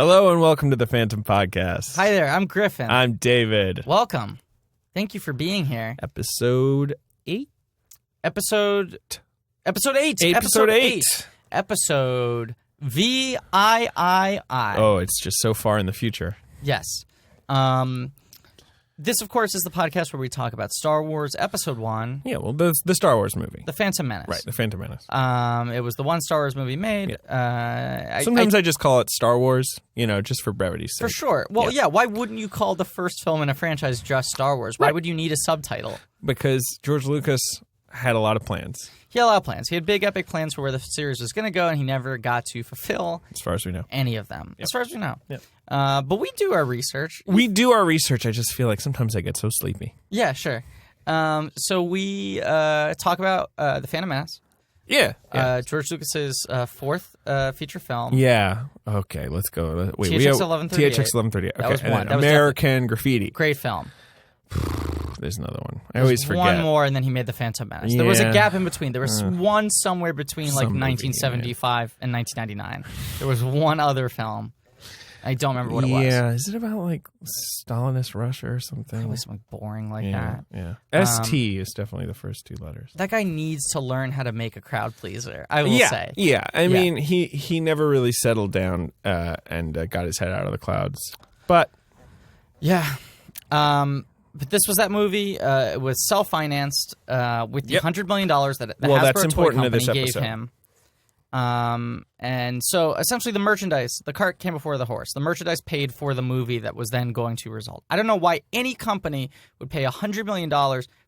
Hello and welcome to the Phantom Podcast. Hi there, I'm Griffin. I'm David. Welcome. Thank you for being here. Episode 8? Episode 8. Episode 8. Episode VIII. Oh, it's just so far in the future. Yes. This, of course, is the podcast where we talk about Star Wars Episode 1. Yeah, well, the Star Wars movie. The Phantom Menace. Right, the Phantom Menace. It was the one Star Wars movie made. Yeah. Sometimes I just call it Star Wars, just for brevity's sake. For sure. Well, yeah, why wouldn't you call the first film in a franchise just Star Wars? Why would you need a subtitle? Because George Lucas had a lot of plans. He had a lot of plans. He had big, epic plans for where the series was going to go, and he never got to fulfill, as far as we know, any of them. Yep. As far as we know. Yep. But we do our research. We do our research. I just feel like sometimes I get so sleepy. Yeah, sure. So we talk about The Phantom Menace. Yeah. George Lucas's fourth feature film. Yeah. Okay, let's go. Wait, THX 1138. THX 1138. Okay. That was one. That was American Graffiti. Great film. There's another one. I always forget. One more, and then he made The Phantom Menace. There was a gap in between. There was one somewhere between like 1975 and 1999. There was one other film. I don't remember what it was. Yeah, is it about like Stalinist Russia or something? Probably something boring like that. Yeah. ST is definitely the first two letters. That guy needs to learn how to make a crowd pleaser, I will say. Yeah, I mean, he never really settled down and got his head out of the clouds. But yeah. But this was that movie. It was self-financed with the $100 million that the Hasbro toy company gave him. And so essentially the merchandise, the cart came before the horse. The merchandise paid for the movie that was then going to result. I don't know why any company would pay $100 million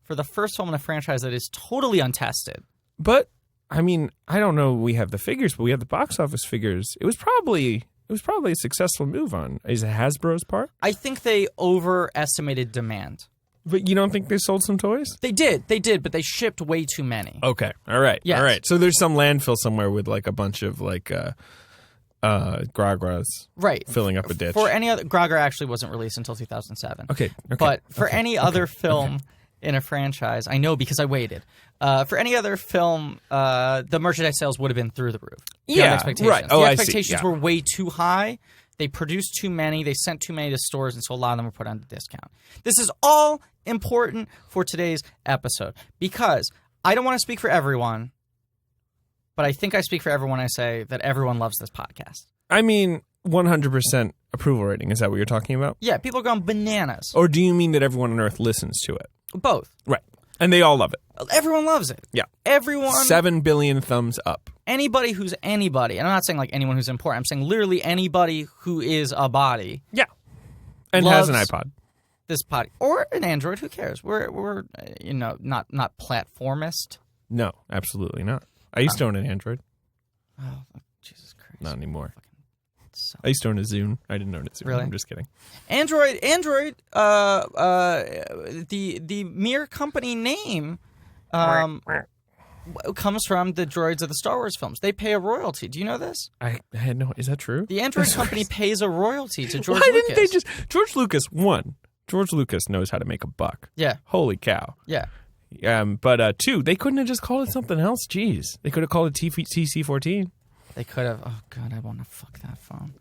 for the first film in a franchise that is totally untested. But, I mean, I don't know we have the figures, but we have the box office figures. It was probably a successful move on. Is it Hasbro's part? I think they overestimated demand. But you don't think they sold some toys? They did, but they shipped way too many. Okay, all right, yes. All right. So there's some landfill somewhere with like a bunch of like Gragras, right, filling up a ditch. For any other, Gragra actually wasn't released until 2007. Okay. But for any other film in a franchise, I know because I waited. For any other film, the merchandise sales would have been through the roof. Yeah, expectations. right. Oh, the I see. expectations were way too high. They produced too many. They sent too many to stores, and so a lot of them were put on discount. This is all important for today's episode because I don't want to speak for everyone, but I think I speak for everyone when I say that everyone loves this podcast. I mean, 100% approval rating. Is that what you're talking about? Yeah, people are going bananas. Or do you mean that everyone on Earth listens to it? Both. Right. And they all love it. Everyone loves it. Yeah. Everyone. 7 billion thumbs up. Anybody who's anybody, and I'm not saying like anyone who's important, I'm saying literally anybody who is a body. Yeah. And has an iPod. This pod or an Android, who cares? We're not platformist. No, absolutely not. I used to own an Android. Oh, Jesus Christ. Not anymore. I used to own a Zune. I didn't own a Zune. Really? I'm just kidding. Android. The mere company name comes from the droids of the Star Wars films. They pay a royalty. Do you know this? I had no. Is that true? The Android company pays a royalty to George Why Lucas. Didn't they just George Lucas won? George Lucas knows how to make a buck. Yeah. Holy cow. Yeah. But two, they couldn't have just called it something else. Jeez, they could have called it TC-14. They could have. Oh God, I want to fuck that phone.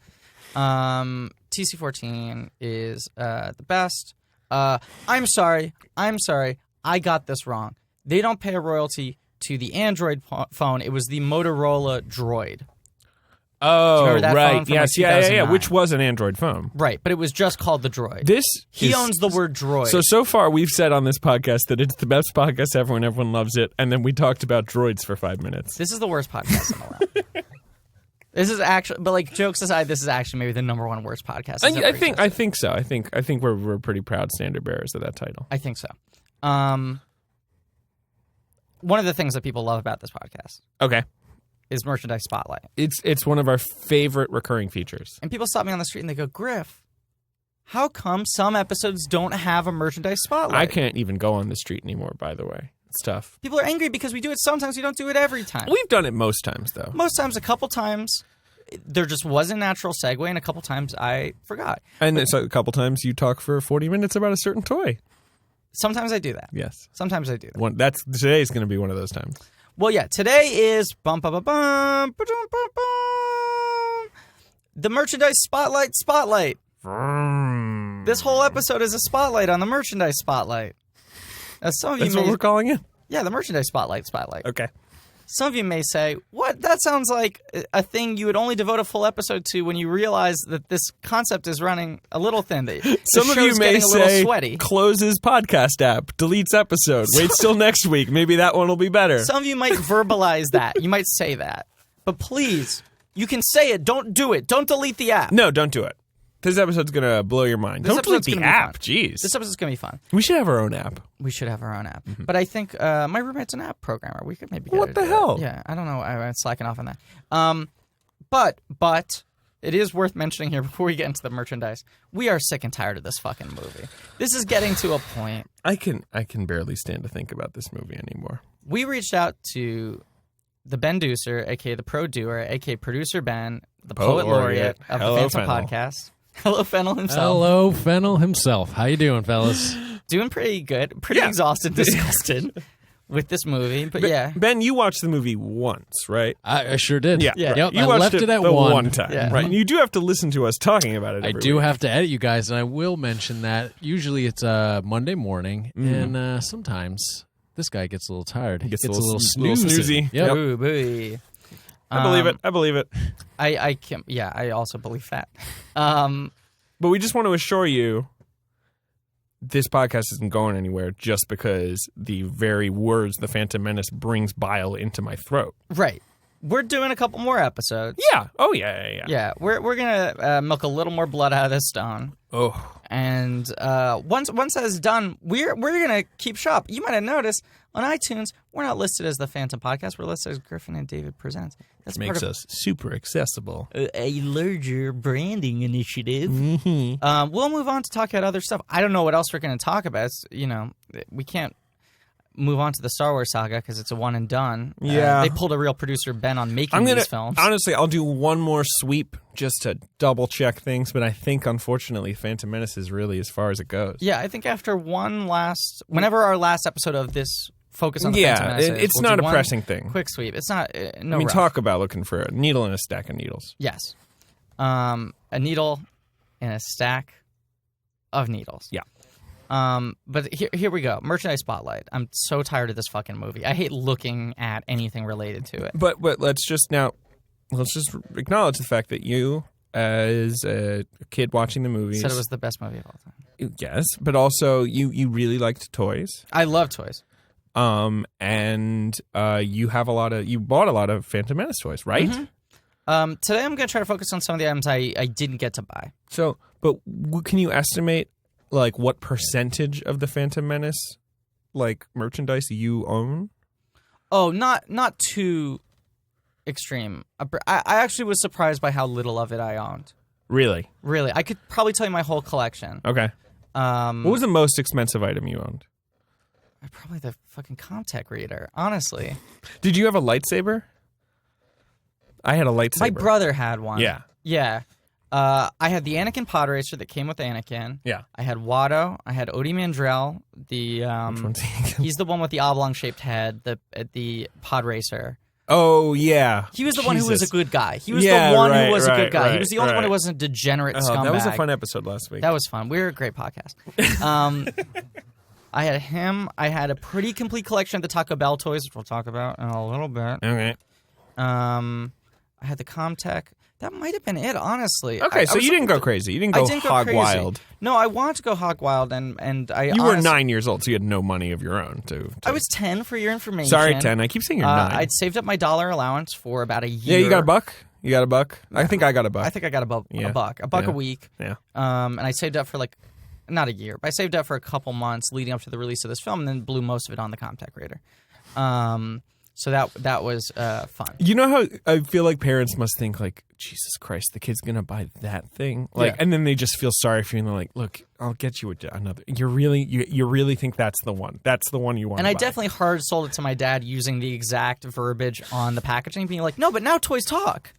TC-14 is the best. I'm sorry. I got this wrong. They don't pay a royalty to the Android phone. It was the Motorola Droid. Oh, right. Yes, yeah. Which was an Android phone. Right, but it was just called the Droid. He owns the word Droid. So far we've said on this podcast that it's the best podcast ever and everyone loves it, and then we talked about droids for 5 minutes. This is the worst podcast in the world. This is actually, but like jokes aside, this is actually maybe the number one worst podcast. I think so. I think we're pretty proud standard bearers of that title. I think so. One of the things that people love about this podcast, is merchandise spotlight. It's one of our favorite recurring features. And people stop me on the street and they go, Griff, how come some episodes don't have a merchandise spotlight? I can't even go on the street anymore. By the way, it's tough. People are angry because we do it sometimes. We don't do it every time. We've done it most times, though. Most times, a couple times. There just wasn't a natural segue, and a couple times I forgot. And a couple times you talk for 40 minutes about a certain toy. Sometimes I do that. Yes. Sometimes I do that. Today's going to be one of those times. Well, yeah. Today is The merchandise spotlight. This whole episode is a spotlight on the merchandise spotlight. Some of you That's what we're calling it? Yeah, the merchandise spotlight. Okay. Some of you may say, what? That sounds like a thing you would only devote a full episode to when you realize that this concept is running a little thin. Some of you may say, sweaty. Closes podcast app, deletes episode, waits till next week. Maybe that one will be better. Some of you might verbalize that. You might say that. But please, you can say it. Don't do it. Don't delete the app. No, don't do it. This episode's going to blow your mind. Don't delete the app. Jeez. This episode's going to be fun. We should have our own app. We should have our own app. Mm-hmm. But I think my roommate's an app programmer. We could maybe get What the hell? Yeah, I don't know. I'm slacking off on that. But it is worth mentioning here before we get into the merchandise. We are sick and tired of this fucking movie. This is getting to a point. I can barely stand to think about this movie anymore. We reached out to the Ben Deucer, a.k.a. the Pro Doer, a.k.a. Producer Ben, the Poet Laureate of the Phantom Podcast. Hello, Fennel himself. Hello, Fennel himself. How you doing, fellas? Doing pretty good. Pretty exhausted, disgusted with this movie. But yeah. Ben, you watched the movie once, right? I sure did. Yeah. Right. Yep, You I watched left it at the one time, Yeah. right? And you do have to listen to us talking about it I every do week. have to edit you guys, and I will mention that usually it's Monday morning, and sometimes this guy gets a little tired. He gets a little snoozy. Yep. Ooh, boy. I believe it. I believe it. I can. Yeah, I also believe that. But we just want to assure you this podcast isn't going anywhere just because the very words the Phantom Menace brings bile into my throat. Right. We're doing a couple more episodes. Yeah. Oh, yeah. Yeah, we're going to milk a little more blood out of this stone. Oh. And once that's done, we're going to keep shop. You might have noticed on iTunes, we're not listed as the Phantom Podcast. We're listed as Griffin and David Presents. That makes us super accessible. A larger branding initiative. Mm-hmm. We'll move on to talk about other stuff. I don't know what else we're going to talk about. It's, we can't move on to the Star Wars saga because it's a one and done. Yeah. They pulled a real producer, Ben, on making these films. Honestly, I'll do one more sweep just to double check things, but I think, unfortunately, Phantom Menace is really as far as it goes. Yeah, I think after whenever our last episode of this focus on the Phantom Menace it's we'll not do a one pressing thing. quick sweep. It's not, no rush. talk about looking for a needle in a stack of needles. Yes. A needle in a stack of needles. Yeah. But here we go. Merchandise spotlight. I'm so tired of this fucking movie. I hate looking at anything related to it. But let's just acknowledge the fact that you, as a kid watching the movies, Said it was the best movie of all time. yes, but also you really liked toys. I love toys. And you bought a lot of Phantom Menace toys, right? Mm-hmm. Today I'm going to try to focus on some of the items I didn't get to buy. So, but can you estimate like what percentage of the Phantom Menace like merchandise you own? Oh, not too extreme. I actually was surprised by how little of it I owned. Really? Really, I could probably tell you my whole collection. Okay. What was the most expensive item you owned? Probably the fucking ComTech reader, honestly. Did you have a lightsaber? I had a lightsaber. My brother had one. Yeah. Yeah. I had the Anakin podracer that came with Anakin. Yeah. I had Watto. I had Odie Mandrell. Which one's he again? He's the one with the oblong-shaped head, the podracer. Oh, yeah. He was the one who was a good guy. He was Yeah, the one right, who was a good right, guy. He right, was the only one right. who wasn't a degenerate scumbag. That was a fun episode last week. That was fun. We were a great podcast. I had him. I had a pretty complete collection of the Taco Bell toys, which we'll talk about in a little bit. Okay. I had the ComTech. That might have been it, honestly. Okay, so you didn't go crazy. You didn't go hog wild. No, I wanted to go hog wild, and I. You were 9 years old, so you had no money of your own. I was 10 for your information. Sorry, 10. I keep saying you're 9. I'd saved up my dollar allowance for about a year. Yeah, you got a buck? You got a buck? I think I got a buck. I think I got a buck a week. Yeah. And I saved up for not a year, but I saved up for a couple months leading up to the release of this film, and then blew most of it on the ComTech Raider. So that was fun. You know how I feel like parents must think like, Jesus Christ, the kid's gonna buy that thing, and then they just feel sorry for you, and they're like, look, I'll get you another. You really think that's the one? That's the one you want? And I definitely hard sold it to my dad using the exact verbiage on the packaging, being like, no, but now toys talk,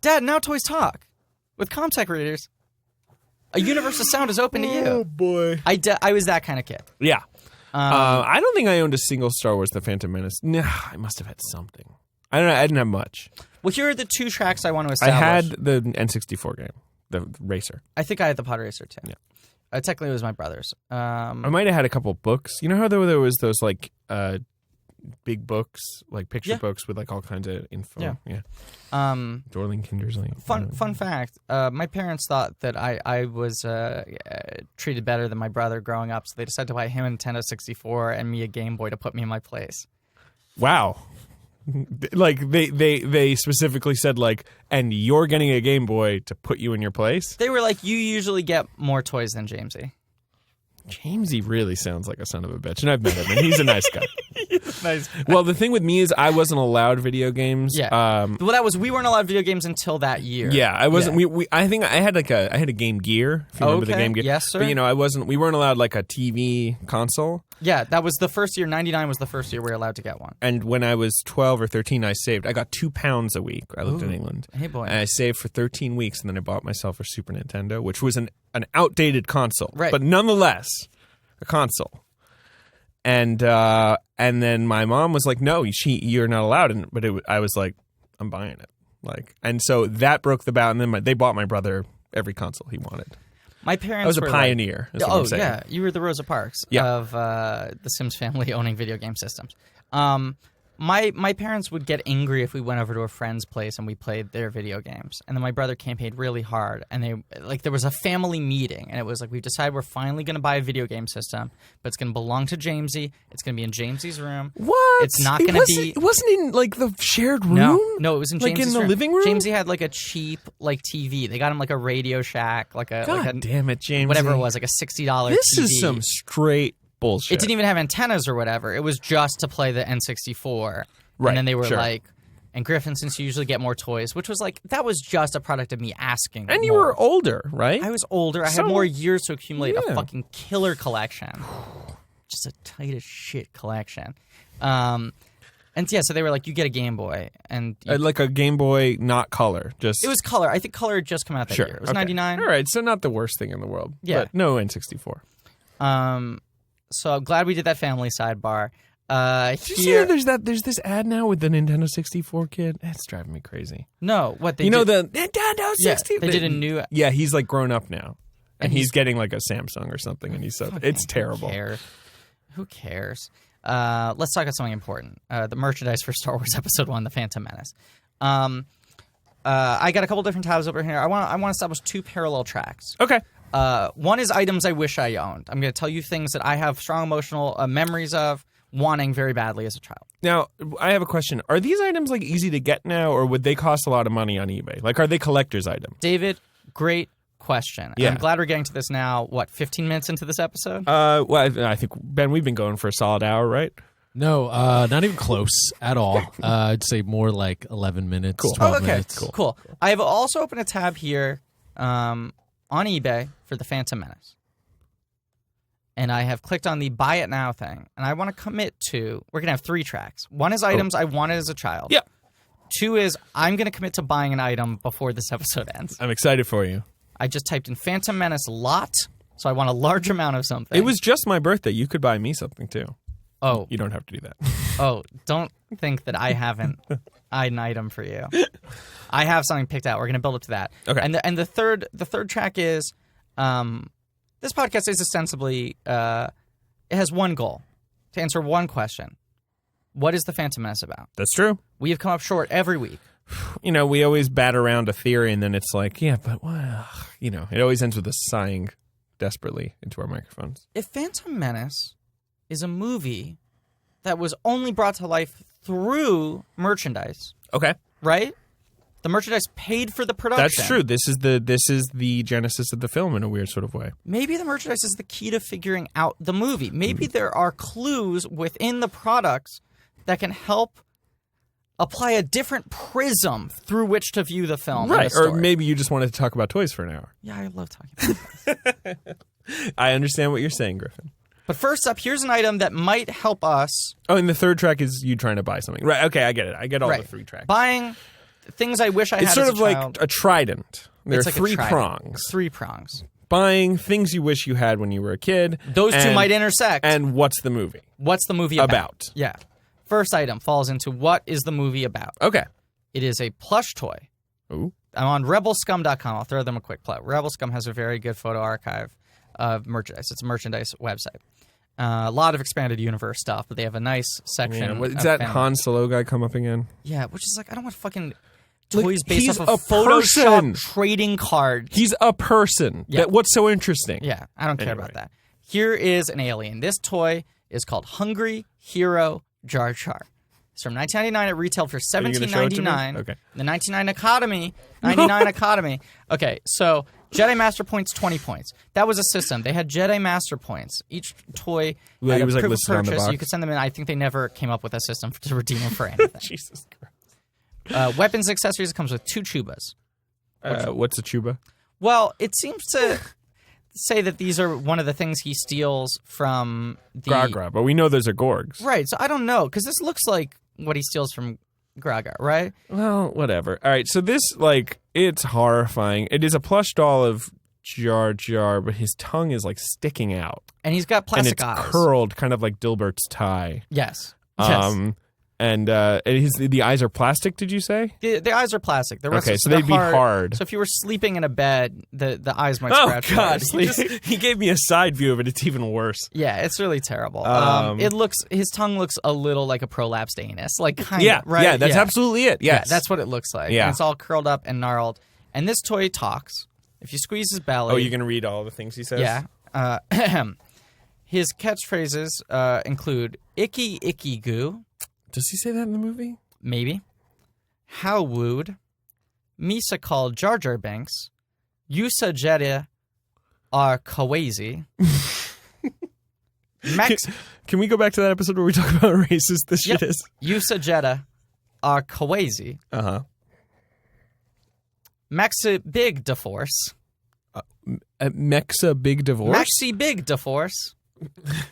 Dad. Now toys talk with ComTech readers. A universe of sound is open to you. Oh boy, I was that kind of kid. Yeah. I don't think I owned a single Star Wars The Phantom Menace. Nah, I must have had something. I don't know. I didn't have much. Well, here are the two tracks I want to I establish. had the N64 game, the racer. I think I had the podracer too. Yeah. Technically, it was my brother's. I might have had a couple books. You know how there was those like big books, like picture books with like all kinds of info. Yeah. Dorling Kindersley. Fun fact. My parents thought that I was treated better than my brother growing up, so they decided to buy him a Nintendo 64 and me a Game Boy to put me in my place. Wow. Like they specifically said like, and you're getting a Game Boy to put you in your place? They were like, you usually get more toys than Jamesy. Jamesy really sounds like a son of a bitch, and I've met him, and he's a nice guy. He's a nice guy. Well, the thing with me is I wasn't allowed video games. Yeah. We weren't allowed video games until that year. Yeah, I wasn't. Yeah. I think I had a Game Gear. If you remember the Game Gear. Yes, sir. But we weren't allowed like a TV console. Yeah, that was the first year. 99 was the first year we were allowed to get one. And when I was 12 or 13, I saved. I got £2 a week. I lived in England. Hey, boy. And I saved for 13 weeks, and then I bought myself a Super Nintendo, which was an outdated console. Right. But nonetheless, a console. And then my mom was like, no, you're not allowed. I was like, I'm buying it. And so that broke the bout, and then they bought my brother every console he wanted. My parents I was a were pioneer. Is what I'm saying. Yeah, you were the Rosa Parks of the Sims family owning video game systems. My parents would get angry if we went over to a friend's place and we played their video games. And then my brother campaigned really hard, and there was a family meeting, and it was like, we've decided we're finally going to buy a video game system, but it's going to belong to Jamesy. It's going to be in Jamesy's room. What? It's not going to be. It wasn't in like the shared room. No, it was in like Jamesy's in the living room. Jamesy had like a cheap like TV. They got him like a Radio Shack, God damn it, Jamesy! Whatever it was, like a $60 This TV. is some straight bullshit. It didn't even have antennas or whatever. It was just to play the N64. Right. And then they were like, and Griffin, since you usually get more toys, which was like, that was just a product of me asking. And you were older, right? I was older. I had more years to accumulate a fucking killer collection. Just a tight as shit collection. And yeah, so they were like, you get a Game Boy. And like a Game Boy, not color. Just it was color. I think color had just come out that year. It was 99. All right, so not the worst thing in the world. Yeah. But no N64. So I'm glad we did that family sidebar. Did you see that there's this ad now with the Nintendo 64 kid? It's driving me crazy. No, what they the Nintendo 64? Yeah, they did a new. Yeah, he's like grown up now, and he's getting like a Samsung or something, and it's terrible. Who cares? Let's talk about something important. The merchandise for Star Wars Episode 1: The Phantom Menace. I got a couple different tabs over here. I want to establish two parallel tracks. Okay. One is items I wish I owned. I'm going to tell you things that I have strong emotional memories of wanting very badly as a child. Now, I have a question. Are these items like easy to get now, or would they cost a lot of money on eBay? Like, are they collector's items? David, great question. Yeah. I'm glad we're getting to this now. What, 15 minutes into this episode? Well, I think, Ben, we've been going for a solid hour, right? No, not even close at all. I'd say more like 11 minutes, Cool. 12 okay. minutes. Cool. I have also opened a tab here on eBay for the Phantom Menace. And I have clicked on the buy it now thing. And I want to commit to, we're going to have 3 tracks. One is items I wanted as a child. Yeah. 2 is I'm going to commit to buying an item before this episode ends. I'm excited for you. I just typed in Phantom Menace lot, so I want a large amount of something. It was just my birthday. You could buy me something, too. Oh. You don't have to do that. Oh, don't think that I haven't an item for you. I have something picked out. We're going to build up to that. Okay. And the third track is this podcast is ostensibly it has one goal, to answer one question. What is the Phantom Menace about? That's true. We have come up short every week. You know, we always bat around a theory, and then it's like, yeah, but well, you know, it always ends with us sighing desperately into our microphones. If Phantom Menace is a movie that was only brought to life through merchandise, Okay. right? The merchandise paid for the production. That's true. This is the genesis of the film in a weird sort of way. Maybe the merchandise is the key to figuring out the movie. Maybe there are clues within the products that can help apply a different prism through which to view the film. Right. And the story. Or maybe you just wanted to talk about toys for an hour. Yeah, I love talking about this. I understand what you're saying, Griffin. But first up, here's an item that might help us. Oh, and the third track is you trying to buy something. Right. Okay, I get it. I get all Right. the 3 tracks. Buying things I wish I had It's sort as of a like child. a trident. There are It's like a 3 trident. prongs. 3 prongs. Buying things you wish you had when you were a kid. Those two and- might intersect. And what's the movie? What's the movie About. Yeah. First item falls into what is the movie about? Okay. It is a plush toy. Ooh. I'm on rebelscum.com. I'll throw them a quick plug. Rebel Scum has a very good photo archive of merchandise. It's a merchandise website. A lot of expanded universe stuff, but they have a nice section. Yeah, is of that family. Han Solo guy come up again? Yeah, which is like, I don't want fucking toys based he's off of a person. Photoshop trading cards. He's a person. Yeah. What's so interesting? Yeah, I don't care Anyway. about that. Here is an alien. This toy is called Hungry Hero Jar Jar. It's from 1999. It retailed for Are you gonna show it to me? $17.99. Okay. The 99 Academy. Okay, so Jedi Master Points, 20 points. That was a system. They had Jedi Master Points. Each toy Well, had it a was, like, proof of listed on the purchase. box. You could send them in. I think they never came up with a system to redeem them for anything. Jesus Christ. Weapons and accessories, it comes with 2 Chubas. What's a Chuba? Well, it seems to say that these are one of the things he steals from the... Gragra, but we know those are Gorgs. Right, so I don't know, because this looks like what he steals from Graga, right? Well, whatever. All right, so this, it's horrifying. It is a plush doll of Jar Jar, but his tongue is, sticking out. And he's got And plastic it's eyes. curled, kind of like Dilbert's tie. Yes. Yes. And the eyes are plastic, did you say? The eyes are plastic. The rest Okay, is so they'd be hard. So if you were sleeping in a bed, the eyes might Oh, scratch. God. while you're sleeping. He gave me a side view of it. It's even worse. Yeah, it's really terrible. His tongue looks a little like a prolapsed anus. Kind Yeah, of, right? yeah, that's absolutely it. Yes. Yeah, that's what it looks like. Yeah. And it's all curled up and gnarled. And this toy talks. If you squeeze his belly... Oh, you're going to read all the things he says? Yeah. His catchphrases include icky, icky goo. Does he say that in the movie? Maybe. How wooed. Misa called Jar Jar Binks. Yusa Jedi are kawaii. Max... Can we go back to that episode where we talk about how racist this shit is? Yusa Jedi are kawaii. Uh-huh. Maxi Big Divorce. Mexa Big Divorce? Maxi Big Divorce.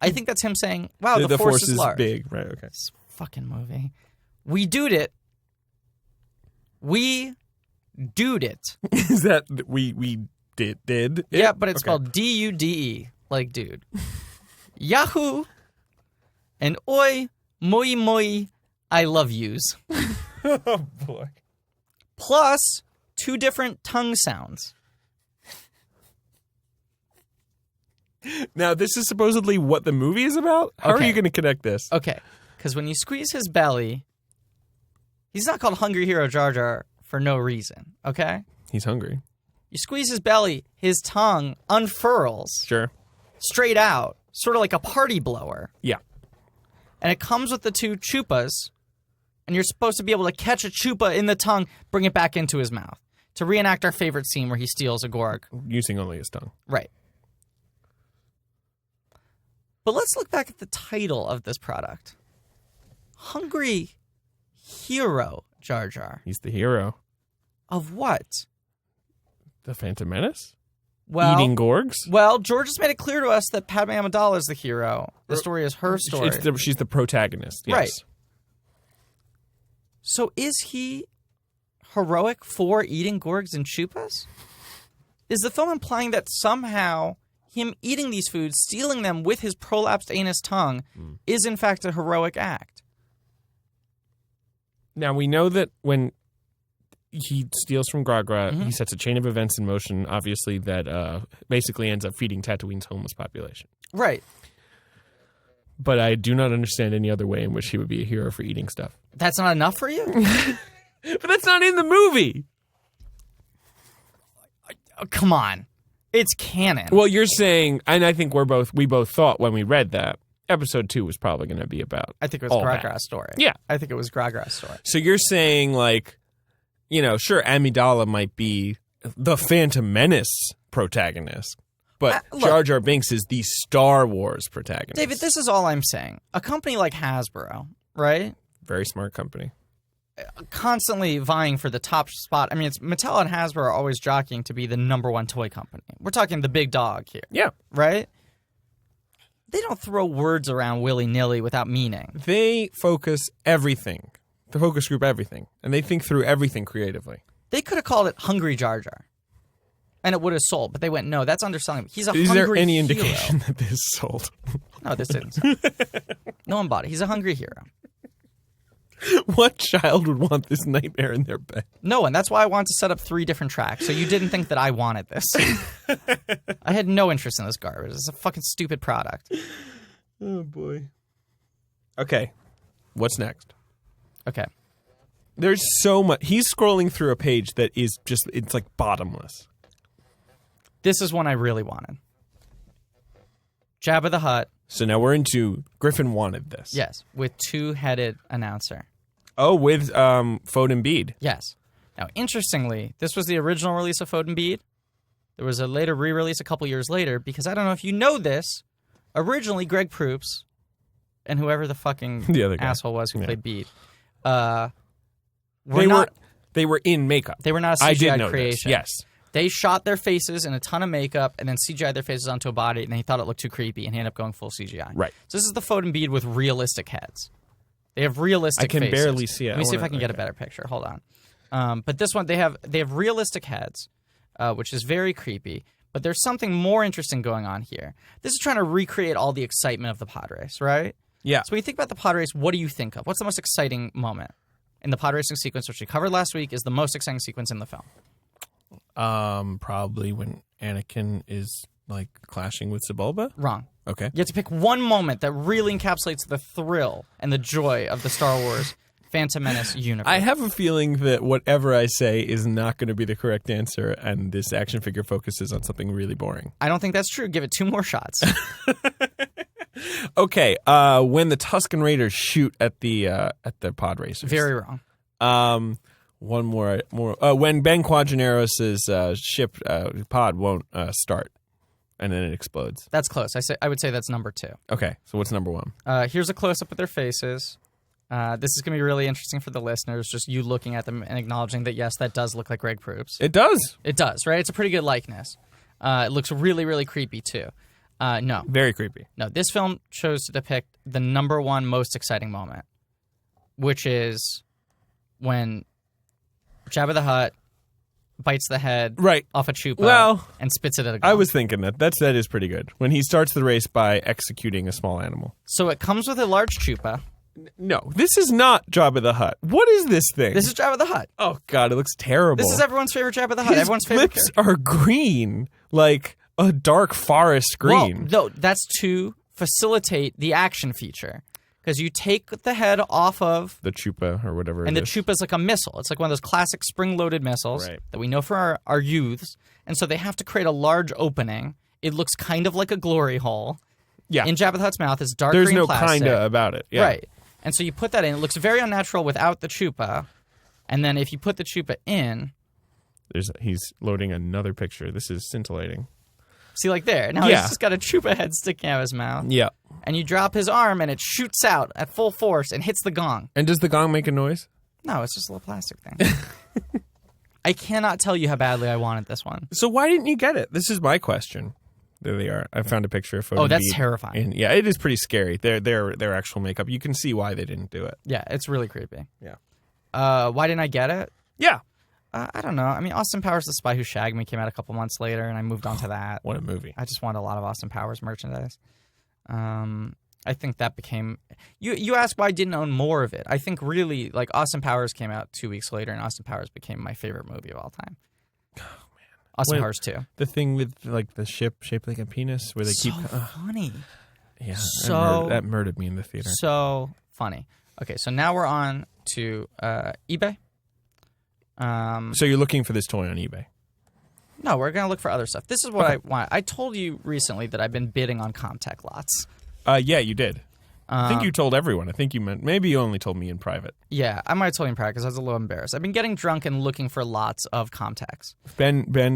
I think that's him saying, wow, The the force is large. big. Right, okay. This fucking movie. We doed it. We doed it. Is that we did it? Yeah, but it's Okay. spelled D-U-D-E, like dude. Yahoo and oi moi moi I love yous. Oh, boy. Plus 2 different tongue sounds. Now, this is supposedly what the movie is about? How are Okay. you going to connect this? Okay, because when you squeeze his belly, he's not called Hungry Hero Jar Jar for no reason, okay? He's hungry. You squeeze his belly, his tongue unfurls Sure. straight out, sort of like a party blower. Yeah. And it comes with the 2 chupas, and you're supposed to be able to catch a chupa in the tongue, bring it back into his mouth, to reenact our favorite scene where he steals a Gorg. Using only his tongue. Right. But let's look back at the title of this product. Hungry Hero Jar Jar. He's the hero. Of what? The Phantom Menace? Well, Eating Gorgs? Well, George has made it clear to us that Padme Amidala is the hero. The story is her story. She's the protagonist. Yes. Right. So is he heroic for eating Gorgs and Chupas? Is the film implying that somehow him eating these foods, stealing them with his prolapsed anus tongue, is in fact a heroic act? Now, we know that when he steals from Gragra, Mm-hmm. he sets a chain of events in motion, obviously, that basically ends up feeding Tatooine's homeless population. Right. But I do not understand any other way in which he would be a hero for eating stuff. That's not enough for you? But that's not in the movie! Oh, come on. It's canon. Well, you're saying, and I think we both thought when we read that, episode 2 was probably going to be about I think it was all Gragra's that. story. Yeah. I think it was Gragra's story. So you're saying, sure, Amidala might be the Phantom Menace protagonist, but Look, Jar Jar Binks is the Star Wars protagonist. David, this is all I'm saying. A company like Hasbro, right? Very smart company. Constantly vying for the top spot. I mean, it's Mattel and Hasbro are always jockeying to be the number 1 toy company. We're talking the big dog here, Yeah. right? They don't throw words around willy-nilly without meaning. They focus everything. The focus group everything. And they think through everything creatively. They could have called it Hungry Jar Jar, and it would have sold. But they went, no, that's underselling. He's a Is hungry there any hero. indication that this sold? No, this didn't. No one bought it. He's a hungry hero. What child would want this nightmare in their bed? No one. That's why I wanted to set up 3 different tracks, so you didn't think that I wanted this. I had no interest in this garbage. It's a fucking stupid product. Oh, boy. Okay. What's next? Okay. There's so much. He's scrolling through a page that is just, it's like bottomless. This is one I really wanted. Jabba the Hutt. So now we're into Griffin wanted this. Yes, with 2-headed announcer. Oh, with Foden Bede. Yes. Now, interestingly, this was the original release of Foden Bede. There was a later re-release a couple years later, because I don't know if you know this, originally Greg Proops and whoever the fucking the other guy. asshole was who played Bede, they were in makeup. They were not a CGI I did know creation. this. Yes. They shot their faces in a ton of makeup and then CGI'd their faces onto a body, and then he thought it looked too creepy, and he ended up going full CGI. Right. So this is the Foden Bede with realistic heads. They have realistic faces. I can barely see it. Let me see if I can get a better picture. Hold on. But this one, they have realistic heads, which is very creepy. But there's something more interesting going on here. This is trying to recreate all the excitement of the pod race, right? Yeah. So when you think about the pod race, what do you think of? What's the most exciting moment? In the pod racing sequence, which we covered last week, is the most exciting sequence in the film. Probably when Anakin is like clashing with Sebulba. Wrong. Okay. You have to pick one moment that really encapsulates the thrill and the joy of the Star Wars Phantom Menace universe. I have a feeling that whatever I say is not going to be the correct answer, and this action figure focuses on something really boring. I don't think that's true. Give it 2 more shots. Okay. When the Tusken Raiders shoot at the pod racers. Very wrong. One more. When Ben Quadraneros's ship pod won't start, and then it explodes. That's close. I would say that's number 2. Okay, so what's number 1? Here's a close up of their faces. This is going to be really interesting for the listeners. Just you looking at them and acknowledging that yes, that does look like Greg Proops. It does. It does, right? It's a pretty good likeness. It looks really, really creepy too. No, Very creepy. no. This film chose to depict the number 1 most exciting moment, which is when Jabba the Hutt bites the head Right. off a chupa Well, and spits it at a gun. I was thinking that is pretty good. When he starts the race by executing a small animal. So it comes with a large chupa. No, this is not Jabba the Hutt. What is this thing? This is Jabba the Hutt. Oh God, it looks terrible. This is everyone's favorite Jabba the Hutt. His Everyone's favorite lips character. are green, like a dark forest green. Well, no, that's to facilitate the action feature. Because you take the head off of... The chupa or whatever And it the is. chupa is like a missile. It's like one of those classic spring-loaded missiles Right. that we know for our youths. And so they have to create a large opening. It looks kind of like a glory hole. Yeah. In Jabba the Hutt's mouth. It's dark There's green no plastic. kinda about it. Yeah. Right. And so you put that in. It looks very unnatural without the chupa. And then if you put the chupa in... He's loading another picture. This is scintillating. See, like there. Now Yeah. he's just got a chupa head sticking out of his mouth. Yeah. And you drop his arm and it shoots out at full force and hits the gong. And does the gong make a noise? No, it's just a little plastic thing. I cannot tell you how badly I wanted this one. So why didn't you get it? This is my question. There they are. I found a picture of Foden Oh, that's Bede. terrifying. And yeah, it is pretty scary. Their actual makeup. You can see why they didn't do it. Yeah, it's really creepy. Yeah. Why didn't I get it? Yeah. I don't know. I mean, Austin Powers: The Spy Who Shagged Me came out a couple months later, and I moved on to that. What a movie. I just wanted a lot of Austin Powers merchandise. I think that became... You asked why I didn't own more of it. I think really, like, Austin Powers came out 2 weeks later, and Austin Powers became my favorite movie of all time. Oh, man. Austin Powers 2. The thing with, like, the ship shaped like a penis where they So keep... funny. Yeah. So... That murdered me in the theater. So funny. Okay, so now we're on to eBay. So you're looking for this toy on eBay? No, we're going to look for other stuff. This is what I want. I told you recently that I've been bidding on ComTech lots. Yeah, you did. I think you told everyone. I think you meant... Maybe you only told me in private. Yeah, I might have told you in private because I was a little embarrassed. I've been getting drunk and looking for lots of ComTechs.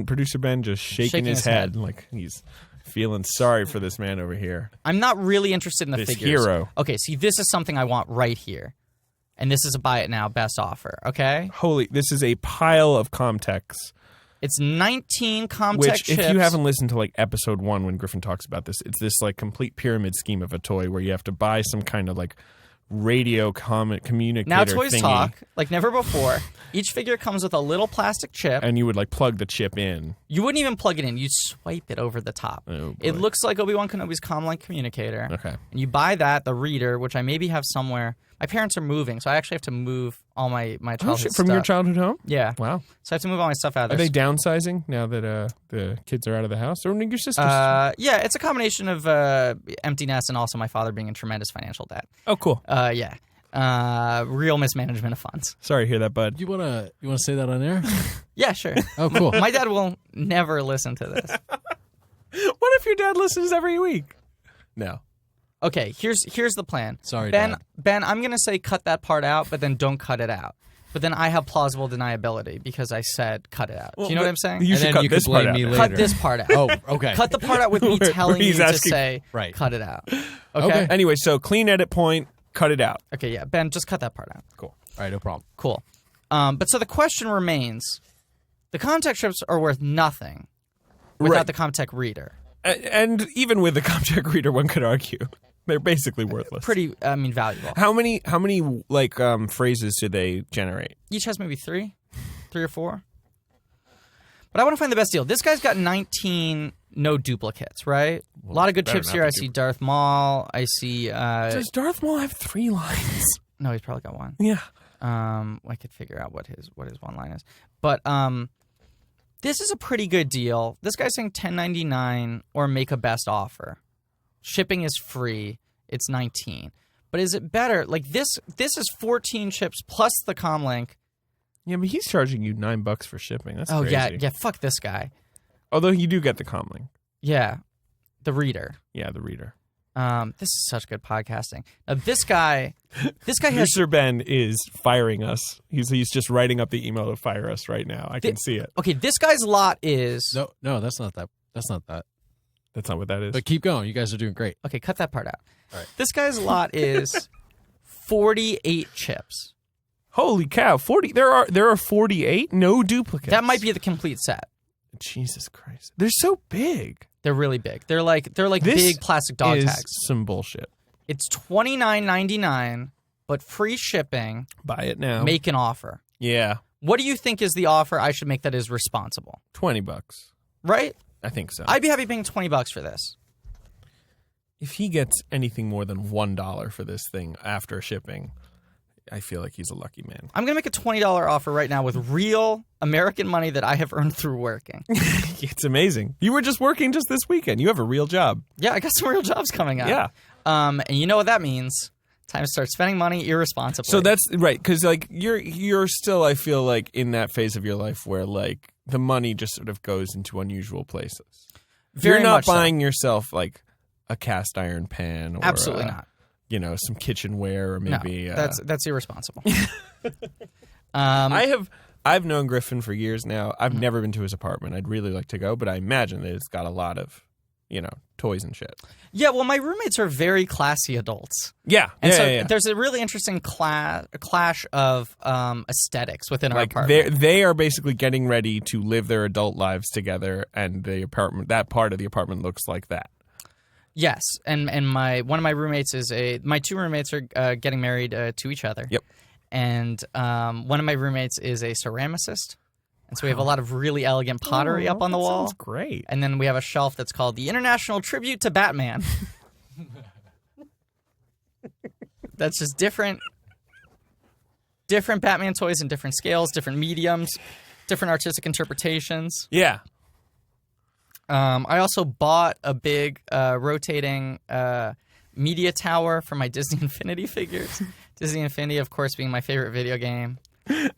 Producer Ben just shaking his head like he's feeling sorry for this man over here. I'm not really interested in the This figures. hero. Okay, see, this is something I want right here. And this is a buy it now best offer, okay? This is a pile of ComTechs. It's 19 ComTech Which, chips. if you haven't listened to like episode 1 when Griffin talks about this, it's this like complete pyramid scheme of a toy where you have to buy some kind of like radio communicator Now toys thingy, talk, like never before. Each figure comes with a little plastic chip. and you would like plug the chip in. You wouldn't even plug it in. You'd swipe it over the top. Oh, boy. It looks like Obi-Wan Kenobi's comlink communicator. Okay. And you buy that, the reader, which I maybe have somewhere. My parents are moving, so I actually have to move all my childhood From stuff. your childhood home? Yeah. Wow. So I have to move all my stuff out Are of there. they downsizing now that the kids are out of the house? Or your sisters? Yeah, it's a combination of empty nest and also my father being a tremendous financial debt. Oh, cool. Yeah. Real mismanagement of funds. Sorry to hear that, bud. You wanna say that on air? Yeah, sure. Oh, cool. My dad will never listen to this. What if your dad listens every week? No. Okay, here's the plan. Sorry, Ben. Dad. Ben, I'm gonna say cut that part out, but then don't cut it out. But then I have plausible deniability because I said cut it out. Do you know what I'm saying? You And should then cut you this could part blame out. me then. later. Cut this part out. Oh, okay. Cut the part out with me telling you he's to asking- say Right. cut it out. Okay. Anyway, so clean edit point, cut it out. Okay, yeah. Ben, just cut that part out. Cool. All right, no problem. Cool. But so the question remains, the ComTech strips are worth nothing without Right. the ComTech reader. And even with the ComTech reader, one could argue they're basically worthless. Pretty, valuable. How many like phrases do they generate? Each has maybe 3 or 4. But I want to find the best deal. This guy's got 19 no duplicates, right? A lot of good better chips not here. be I see Darth Maul. I see. Does Darth Maul have 3 lines? No, he's probably got 1. Yeah. I could figure out what his one line is. But this is a pretty good deal. This guy's saying $10.99 or make a best offer. Shipping is free. It's $19. But is it better? Like this is 14 chips plus the comlink. Yeah, but he's charging you $9 for shipping. That's Oh crazy. yeah. Fuck this guy. Although you do get the comlink. Yeah, the reader. Yeah, the reader. This is such good podcasting. Now this guy has. Producer Ben is firing us. He's just writing up the email to fire us right now. I can see it. Okay, this guy's lot is. No, that's not that. That's not that. That's not what that is. But keep going. You guys are doing great. Okay, cut that part out. All right. This guy's lot is 48 chips. Holy cow! 40. There are 48. No duplicates. That might be the complete set. Jesus Christ. They're so big. They're really big. They're like This big plastic dog is tags. some bullshit. It's $29.99, but free shipping. Buy it now. Make an offer. Yeah. What do you think is the offer I should make that is responsible? $20. Right? I think so. I'd be happy paying $20 for this. If he gets anything more than $1 for this thing after shipping, I feel like he's a lucky man. I'm going to make a $20 offer right now with real American money that I have earned through working. It's amazing. You were just working just this weekend. You have a real job. Yeah, I got some real jobs coming up. Yeah. And you know what that means? Time to start spending money irresponsibly. So that's right, because like you're still, I feel like, in that phase of your life where like the money just sort of goes into unusual places. Very you're not much so. buying yourself like a cast iron pan or Absolutely not. You know, some kitchenware or maybe No, that's irresponsible. I've known Griffin for years now. I've never been to his apartment. I'd really like to go, but I imagine that it's got a lot of, toys and shit. Yeah, well, my roommates are very classy adults. Yeah. And so yeah. there's a really interesting clash of aesthetics within our Like apartment. they are basically getting ready to live their adult lives together, and that part of the apartment looks like that. Yes, and one of my roommates my 2 roommates are getting married to each other. Yep. And one of my roommates is a ceramicist. And so we have a lot of really elegant pottery up on the that wall. Sounds great. And then we have a shelf that's called the International Tribute to Batman. That's just different Batman toys in different scales, different mediums, different artistic interpretations. Yeah. I also bought a big rotating media tower for my Disney Infinity figures. Disney Infinity, of course, being my favorite video game.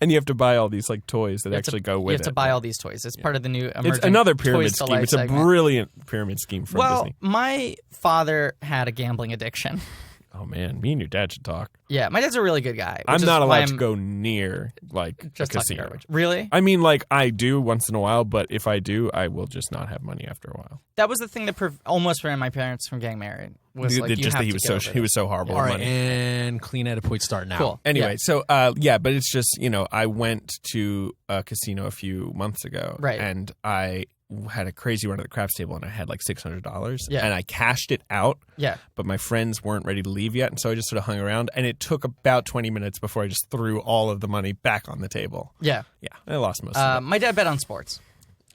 And you have to buy all these like toys that actually go with it. You have to buy all these toys. It's part of the new emerging It's another Toys pyramid to scheme. Life It's a segment. brilliant pyramid scheme from Disney. My father had a gambling addiction. Oh man, me and your dad should talk. Yeah, my dad's a really good guy. I'm which is not why allowed to I'm go near like just a talking casino. garbage. Really? I mean, like I do once in a while, but if I do, I will just not have money after a while. That was the thing that almost prevented my parents from getting married. Was like, you just have that he to was get so over he it. was so horrible All with right, money. and clean edit point start now. Cool. Anyway, Yeah. so but it's just I went to a casino a few months ago, Right. And I had a crazy run at the craps table, and I had like $600, Yeah. and I cashed it out. Yeah. But my friends weren't ready to leave yet, and so I just sort of hung around, and it took about 20 minutes before I just threw all of the money back on the table. Yeah. Yeah, I lost most of it. My dad bet on sports.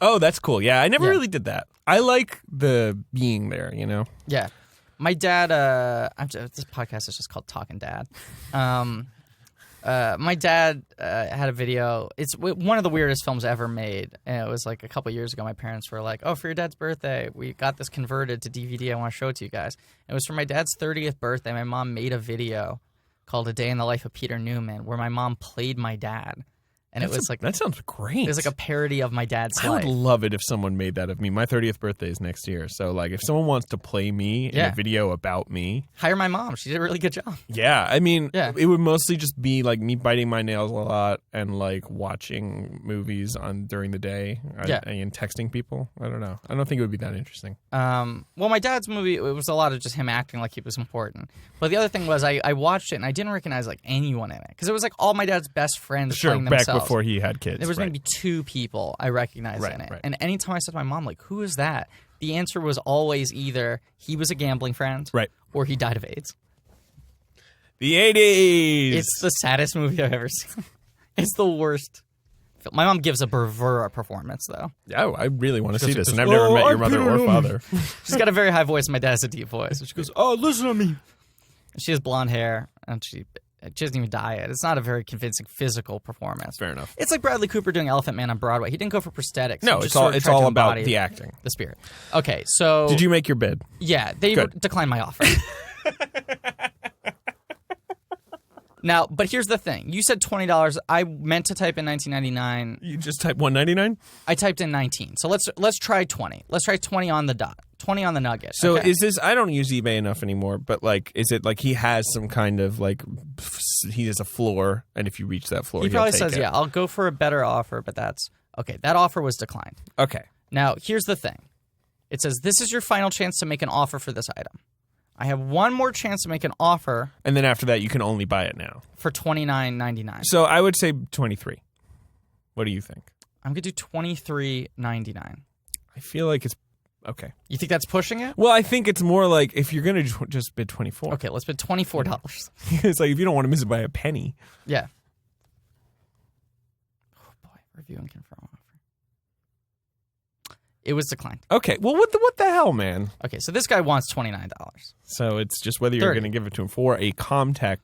Oh, that's cool. Yeah, I never Yeah. really did that. I like the being there, Yeah. My dad. This podcast is just called Talking Dad. My dad had a video. It's one of the weirdest films ever made. And it was like a couple years ago. My parents were like, "Oh, for your dad's birthday, we got this converted to DVD. I want to show it to you guys." And it was for my dad's 30th birthday. My mom made a video called "A Day in the Life of Peter Newman," where my mom played my dad. And it was like that sounds great. It was like a parody of my dad's life. I would love it if someone made that of me. My 30th birthday is next year, so like if someone wants to play me in a video about me, hire my mom. She did a really good job. Yeah, I mean, it would mostly just be like me biting my nails a lot and like watching movies during the day. And texting people. I don't know. I don't think it would be that interesting. Well, my dad's movie, it was a lot of just him acting like he was important. But the other thing was I watched it and I didn't recognize like anyone in it because it was like all my dad's best friends playing themselves. Back before he had kids. There was maybe 2 people I recognized in it. Right. And anytime I said to my mom, like, who is that? The answer was always either he was a gambling friend or he died of AIDS. The 80s! It's the saddest movie I've ever seen. It's the worst. My mom gives a bravura performance, though. Yeah, I really want to see this, and I've never met your mother or father. She's got a very high voice. My dad has a deep voice. She goes, "Oh, listen to me." She has blonde hair, and she doesn't even diet. It's not a very convincing physical performance. Fair enough. It's like Bradley Cooper doing Elephant Man on Broadway. He didn't go for prosthetics. No, it's all about the acting. The spirit. Okay, so... Did you make your bid? Yeah, they declined my offer. Now, but here's the thing. You said $20. I meant to type in $19.99. You just typed $1.99? I typed in 19. So let's try 20. Let's try 20 on the dot. 20 on the nugget. So is this, I don't use eBay enough anymore, but like, is it like he has some kind of like, he has a floor, and if you reach that floor, he probably says, yeah, I'll go for a better offer, but that's, okay, that offer was declined. Okay. Now, here's the thing. It says, this is your final chance to make an offer for this item. I have one more chance to make an offer. And then after that, you can only buy it now. For $29.99. So I would say 23. What do you think? I'm going to do $23.99. I feel like it's okay. You think that's pushing it? Well, I think it's more like if you're going to just bid 24. Okay, let's bid $24. It's like if you don't want to miss it by a penny. Yeah. Oh, boy. Review and confirm offer. It was declined. Okay. Well, what the hell, man? Okay, so this guy wants $29. So it's just whether you're going to give it to him for a ComTech,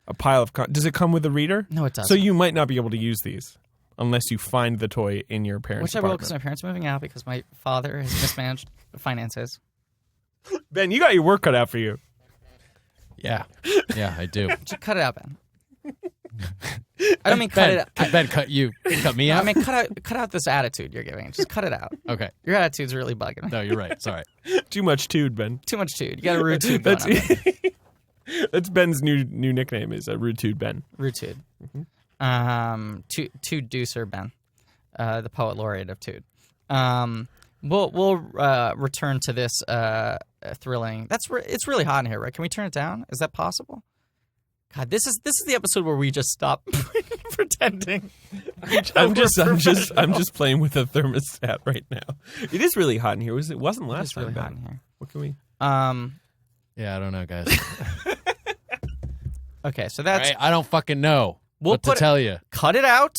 a pile of... Does it come with a reader? No, it doesn't. So you might not be able to use these unless you find the toy in your parents' Which I will because my parents are moving out because my father has mismanaged finances. Ben, you got your work cut out for you. Yeah. Yeah, I do. Just cut it out, Ben. I don't mean cut it out. Ben, cut me out? I mean, cut out this attitude you're giving. Just cut it out. Okay. Your attitude's really bugging me. No, you're right. Sorry. Too much tude, Ben. Too much tude. You got a rude tude going on. That's Ben's new nickname is Rude Tude Ben. Rude tude. Mm-hmm. Tude Deucer Ben, the poet laureate of tude. We'll return to this thrilling. It's really hot in here, right? Can we turn it down? Is that possible? God, this is the episode where we just stop pretending. I'm just playing with a thermostat right now. It is really hot in here. It wasn't last time. It's really hot in here. What can we? Yeah, I don't know, guys. Okay, so that's. Right, I don't fucking know what to tell you. Cut it out.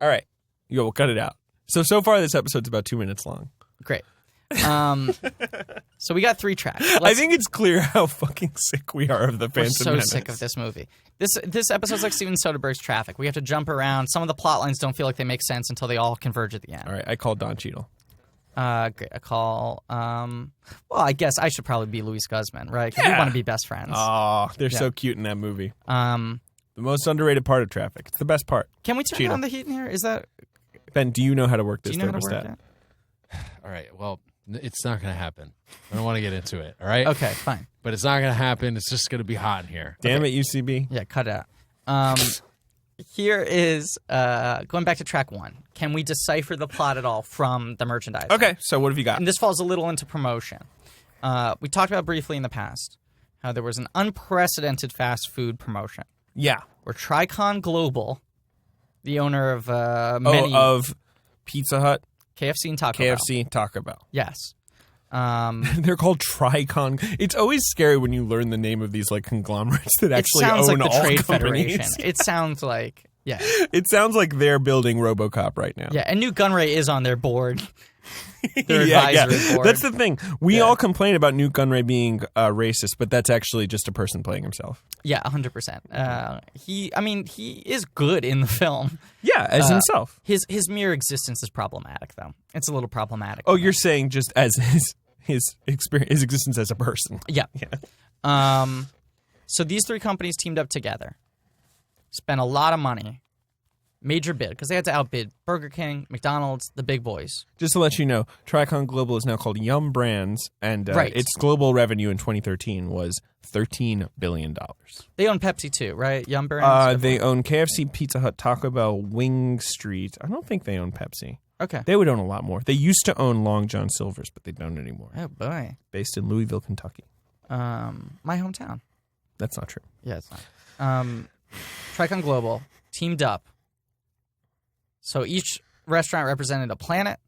All right, we'll cut it out. So far this episode's about 2 minutes long. Great. So we got 3 tracks. I think it's clear how fucking sick we are of the Phantom Menace. We're so sick of this movie. This episode's like Steven Soderbergh's Traffic. We have to jump around. Some of the plot lines don't feel like they make sense until they all converge at the end. All right, I call Don Cheadle. Great. I call. Well, I guess I should probably be Luis Guzman, right? Because we want to be best friends. Oh, they're so cute in that movie. The most underrated part of Traffic. It's the best part. Can we turn down the heat in here? Is that Ben? Do you know how to work this thermostat? How to work it? All right. Well, it's not going to happen. I don't want to get into it. All right. Okay. Fine. But it's not going to happen. It's just going to be hot in here. Damn it, UCB. Yeah. Cut it out. Here is going back to track 1. Can we decipher the plot at all from the merchandise? Okay, so what have you got? And this falls a little into promotion. We talked about briefly in the past how there was an unprecedented fast food promotion. Yeah. Where Tricon Global, the owner of many... of Pizza Hut, KFC and Taco Bell. KFC, Taco Bell. Yes. They're called Tricon. It's always scary when you learn the name of these like conglomerates that actually own like the all Trade companies. Federation. It sounds like Yeah. It sounds like they're building RoboCop right now. Yeah, and Newt Gunray is on their board. Their advisory board. That's the thing. We all complain about Newt Gunray being racist, but that's actually just a person playing himself. Yeah, 100%. He is good in the film. Yeah, as himself. His mere existence is problematic, though. It's a little problematic. Oh, you're saying just as his experience, his existence as a person. Yeah. So these three companies teamed up together, spent a lot of money, major bid, because they had to outbid Burger King, McDonald's, the big boys. Just to let you know, Tricon Global is now called Yum Brands, and its global revenue in 2013 was $13 billion. They own Pepsi too, right? Yum Brands? They own KFC, Pizza Hut, Taco Bell, Wing Street. I don't think they own Pepsi. Okay. They would own a lot more. They used to own Long John Silver's, but they don't anymore. Oh, boy. Based in Louisville, Kentucky. My hometown. That's not true. Yeah, it's not. Tricon Global teamed up. So each restaurant represented a planet.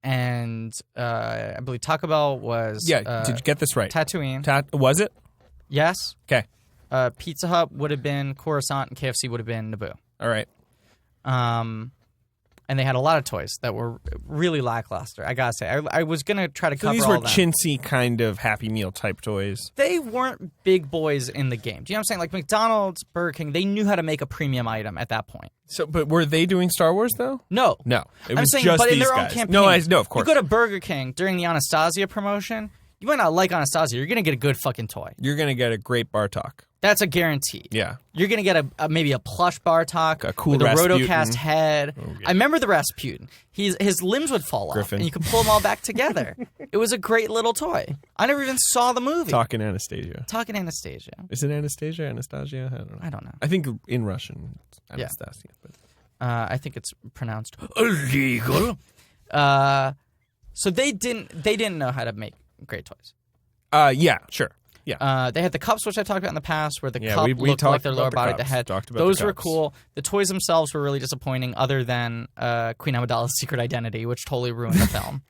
And I believe Taco Bell was... Yeah, did you get this right? Tatooine. Was it? Yes. Okay. Pizza Hut would have been Coruscant, and KFC would have been Naboo. All right. And they had a lot of toys that were really lackluster. I gotta say, I was gonna try to cover these all were of them. chintzy kind of Happy Meal type toys. They weren't big boys in the game. Do you know what I'm saying? Like McDonald's, Burger King, they knew how to make a premium item at that point. So, but were they doing Star Wars though? No, It was I'm saying, just but in these their own guys. campaign. No, of course. You go to Burger King during the Anastasia promotion. You might not like Anastasia. You're gonna get a good fucking toy. You're gonna get a great Bartok. That's a guarantee. Yeah. You're going to get maybe a plush Bartok a cool with a Rasputin. rotocast head. Oh, yeah. I remember the Rasputin. His limbs would fall off, Griffin. and you could pull them all back together. It was a great little toy. I never even saw the movie. Talking Anastasia. Talking Anastasia. Is it Anastasia? Anastasia? I don't know. I think in Russian, it's Anastasia. But I think it's pronounced illegal. So they didn't know how to make great toys. Yeah, sure. Yeah. They had the cups, which I talked about in the past, where the Yeah, cup we looked talked like their about lower the body, cups. the head. Talked about Those the were cups. cool. The toys themselves were really disappointing, other than Queen Amidala's secret identity, which totally ruined the film.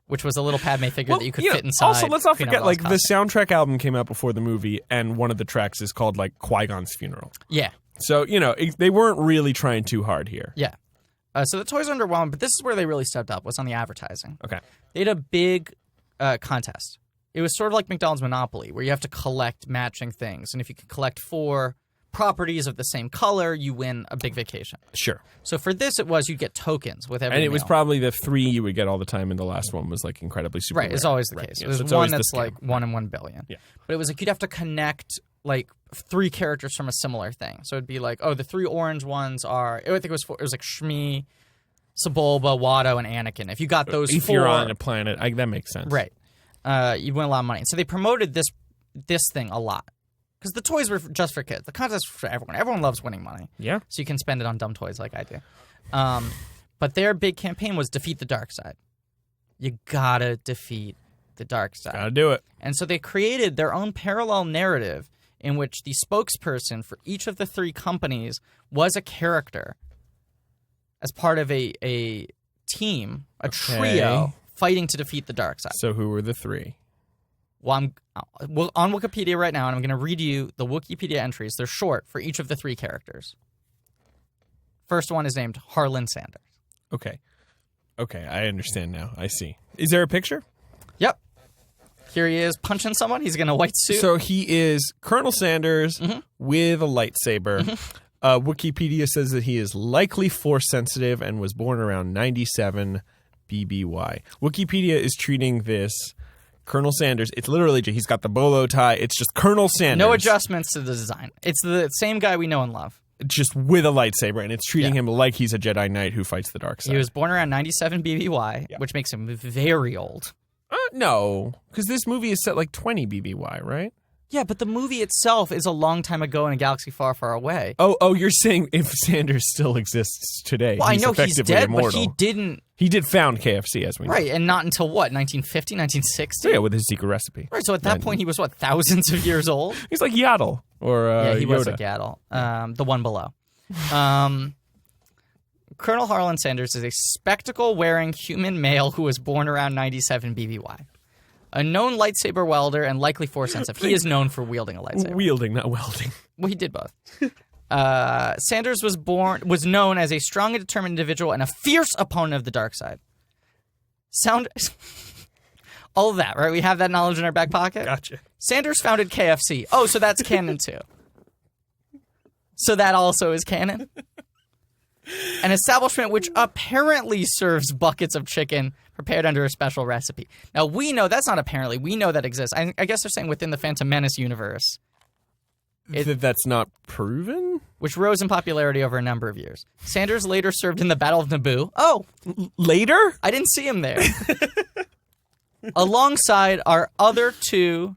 Which was a little Padme figure that you could fit inside. Also, let's not Queen forget, Amidala's the costume. soundtrack album came out before the movie, and one of the tracks is called Qui-Gon's Funeral. Yeah. So they weren't really trying too hard here. Yeah. So the toys are underwhelming, but this is where they really stepped up. Was on the advertising. Okay. They had a big contest. It was sort of like McDonald's Monopoly, where you have to collect matching things. And if you can collect 4 properties of the same color, you win a big vacation. Sure. So for this, it was you get tokens with every And it was meal. probably the 3 you would get all the time, and the last one was incredibly super Right, rare. it's always the Right, case. yeah, There's so it's one always the that's scam. like 1 in 1 billion. Yeah. But it was you'd have to connect 3 characters from a similar thing. So it'd be the 3 orange ones are, I think it was like Shmi, Sebulba, Watto, and Anakin. If you got those if 4... you're on a planet, that makes sense. Right. You'd win a lot of money. So they promoted this thing a lot. Because the toys were just for kids. The contest was for everyone. Everyone loves winning money. Yeah. So you can spend it on dumb toys like I do. But their big campaign was defeat the dark side. You gotta defeat the dark side. Gotta do it. And so they created their own parallel narrative in which the spokesperson for each of the 3 companies was a character as part of a team, a trio, fighting to defeat the dark side. So who were the 3? Well, I'm on Wikipedia right now, and I'm going to read you the Wikipedia entries. They're short for each of the 3 characters. First one is named Harlan Sanders. Okay, I understand now. I see. Is there a picture? Yep. Here he is punching someone. He's in a white suit. So he is Colonel Sanders Mm-hmm. with a lightsaber. Wikipedia says that he is likely force sensitive and was born around 97 BBY. Wikipedia is treating this Colonel Sanders. It's literally, he's got the bolo tie. It's just Colonel Sanders. No adjustments to the design. It's the same guy we know and love. Just with a lightsaber, and it's treating him like he's a Jedi Knight who fights the dark side. He was born around 97 BBY, which makes him very old. No, because this movie is set 20 BBY, right? Yeah, but the movie itself is a long time ago in a galaxy far, far away. Oh, you're saying if Sanders still exists today, Well, I know he's effectively dead, immortal. but he didn't. He did found KFC, as we know. Right, and not until what, 1950, 1960? Yeah, with his secret recipe. Right, so at that point he was, thousands of years old? He's like Yaddle or Yeah, he Yoda. was like Yaddle. The one below. Colonel Harlan Sanders is a spectacle-wearing human male who was born around 97 BBY. A known lightsaber welder and likely force sensitive. He is known for wielding a lightsaber. Wielding, not welding. Well, he did both. Sanders was known as a strong and determined individual and a fierce opponent of the dark side. All of that, right? We have that knowledge in our back pocket. Gotcha. Sanders founded KFC. Oh, so that's canon too. So that also is canon. An establishment which apparently serves buckets of chicken prepared under a special recipe. Now, we know that's not apparently. We know that exists. I guess they're saying within the Phantom Menace universe. That's not proven? Which rose in popularity over a number of years. Sanders later served in the Battle of Naboo. Oh. Later? I didn't see him there. Alongside our other two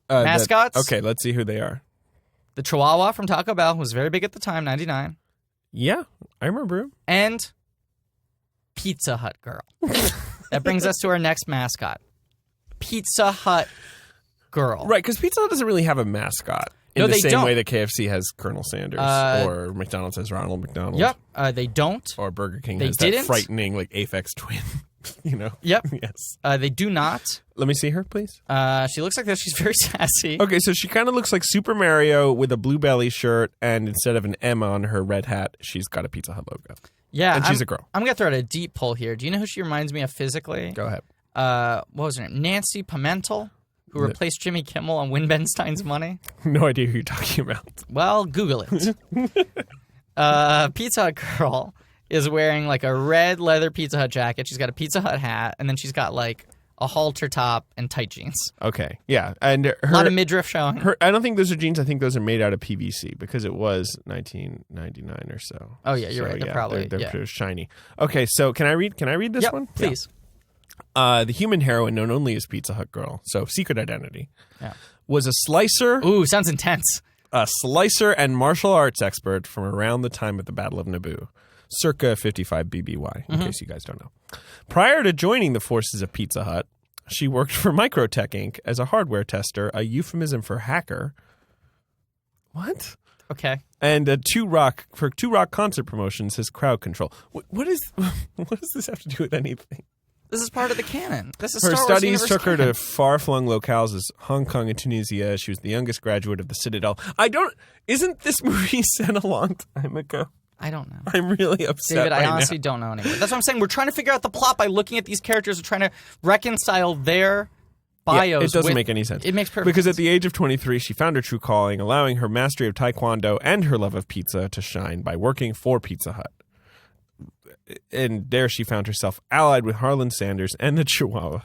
mascots. Okay, let's see who they are. The Chihuahua from Taco Bell was very big at the time, 99. Yeah, I remember him. And Pizza Hut Girl. That brings us to our next mascot. Pizza Hut Girl. Right, because Pizza Hut doesn't really have a mascot. In the same way that KFC has Colonel Sanders or McDonald's has Ronald McDonald. Yep, they don't. Or Burger King has that frightening Aphex Twin. You know? Yep. Yes. They do not. Let me see her, please. She looks like this. She's very sassy. Okay, so she kind of looks like Super Mario with a blue belly shirt, and instead of an M on her red hat, she's got a Pizza Hut logo. Yeah. And she's a girl. I'm going to throw out a deep pull here. Do you know who she reminds me of physically? Go ahead. What was her name? Nancy Pimentel, who replaced Jimmy Kimmel on Win Ben Stein's Money. No idea who you're talking about. Well, Google it. Pizza Hut Girl is wearing like a red leather Pizza Hut jacket. She's got a Pizza Hut hat, and then she's got like a halter top and tight jeans. Okay, yeah. And a lot of midriff showing. I don't think those are jeans. I think those are made out of PVC because it was 1999 or so. Oh, yeah, you're right. They're probably they're shiny. Okay, so can I read this one? Please. Yeah. The human heroine, known only as Pizza Hut Girl, so secret identity, was a slicer. Ooh, sounds intense. A slicer and martial arts expert from around the time of the Battle of Naboo. Circa 55 BBY, in case you guys don't know. Prior to joining the forces of Pizza Hut, she worked for Microtech Inc. as a hardware tester, a euphemism for hacker. What? Okay. And Two Rock concert promotions, his crowd control. What does this have to do with anything? This is part of the canon. This is her Star Wars studies took her canon. to far-flung locales as Hong Kong and Tunisia. She was the youngest graduate of the Citadel. Isn't this movie set a long time ago? I don't know. I'm really upset. David, I honestly don't know anymore. That's what I'm saying. We're trying to figure out the plot by looking at these characters and trying to reconcile their bios. Yeah, it doesn't make any sense. It makes perfect sense. Because sense. at the age of 23, she found her true calling, allowing her mastery of Taekwondo and her love of pizza to shine by working for Pizza Hut. And there she found herself allied with Harlan Sanders and the Chihuahua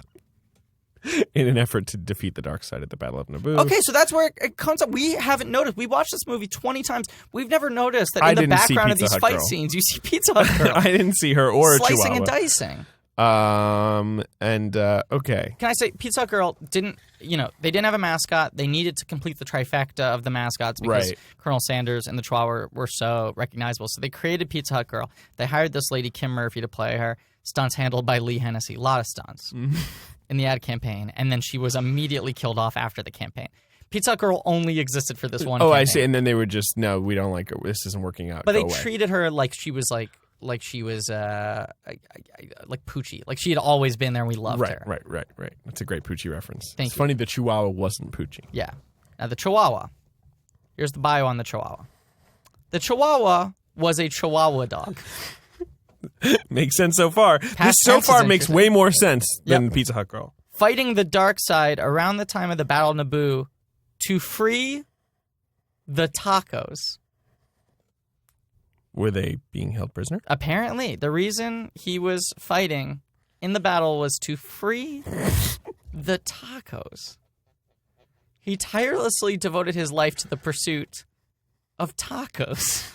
in an effort to defeat the dark side at the Battle of Naboo. Okay, so that's where it comes up. We haven't noticed. We watched this movie 20 times. We've never noticed that in the background of these fight scenes, you see Pizza Hut Girl. I didn't see her or slicing a Chihuahua. and dicing. Okay. Can I say Pizza Hut Girl they didn't have a mascot. They needed to complete the trifecta of the mascots because Colonel Sanders and the Chihuahua were so recognizable. So they created Pizza Hut Girl. They hired this lady, Kim Murphy, to play her. Stunts handled by Lee Hennessy. A lot of stunts in the ad campaign. And then she was immediately killed off after the campaign. Pizza Hut Girl only existed for this one campaign. I see. And then they were just, no, we don't like her. This isn't working out. But they treated her like she was like Poochie. Like she had always been there and we loved her. Right. That's a great Poochie reference. Thank it's you. funny the Chihuahua wasn't Poochie. Yeah. Now the Chihuahua. Here's the bio on the Chihuahua. The Chihuahua was a Chihuahua dog. Makes sense so far. This so far makes way more sense than Pizza Hut Girl. Fighting the dark side around the time of the Battle of Naboo to free the tacos. Were they being held prisoner? Apparently. The reason he was fighting in the battle was to free the tacos. He tirelessly devoted his life to the pursuit of tacos.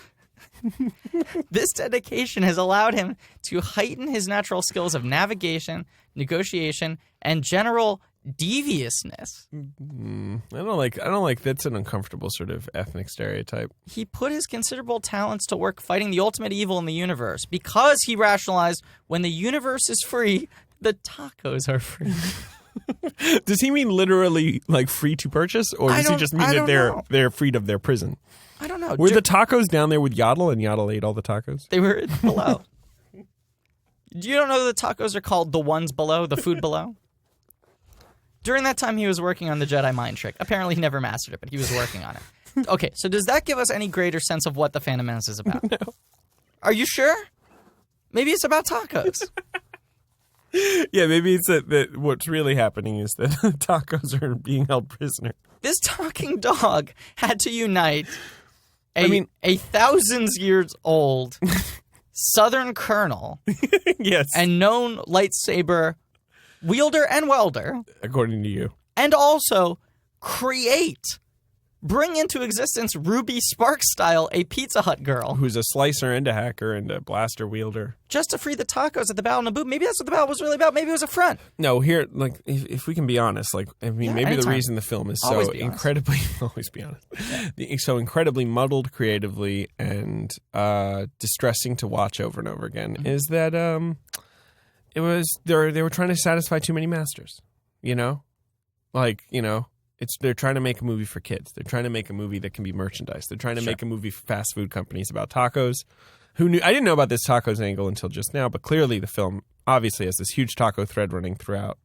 This dedication has allowed him to heighten his natural skills of navigation, negotiation, and general deviousness. I don't like that's an uncomfortable sort of ethnic stereotype. He put his considerable talents to work fighting the ultimate evil in the universe because he rationalized when the universe is free, the tacos are free. Does he mean literally like free to purchase, or does he just mean that they're freed of their prison? I don't know. Were the tacos down there with Yaddle, and Yaddle ate all the tacos? They were below. You don't know the tacos are called the ones below, the food below? During that time, he was working on the Jedi mind trick. Apparently, he never mastered it, but he was working on it. Okay, so does that give us any greater sense of what the Phantom Menace is about? No. Are you sure? Maybe it's about tacos. Yeah, maybe it's that what's really happening is that tacos are being held prisoner. This talking dog had to unite a thousands years old Southern colonel Yes. and known lightsaber wielder and welder, According to you. and also bring into existence Ruby Sparks style a Pizza Hut girl Who's a slicer and a hacker and a blaster wielder. just to free the tacos at the Battle of Naboo. Maybe that's what the battle was really about. Maybe it was a front. No, here, like, if we can be honest, like, I mean, maybe anytime. the reason the film is Always so be honest. incredibly, always be honest, so incredibly muddled creatively and distressing to watch over and over again is that it was they were trying to satisfy too many masters, you know, like, you know. They're trying to make a movie for kids. They're trying to make a movie that can be merchandised. They're trying to make a movie for fast food companies about tacos. Who knew? I didn't know about this tacos angle until just now, but clearly the film obviously has this huge taco thread running throughout.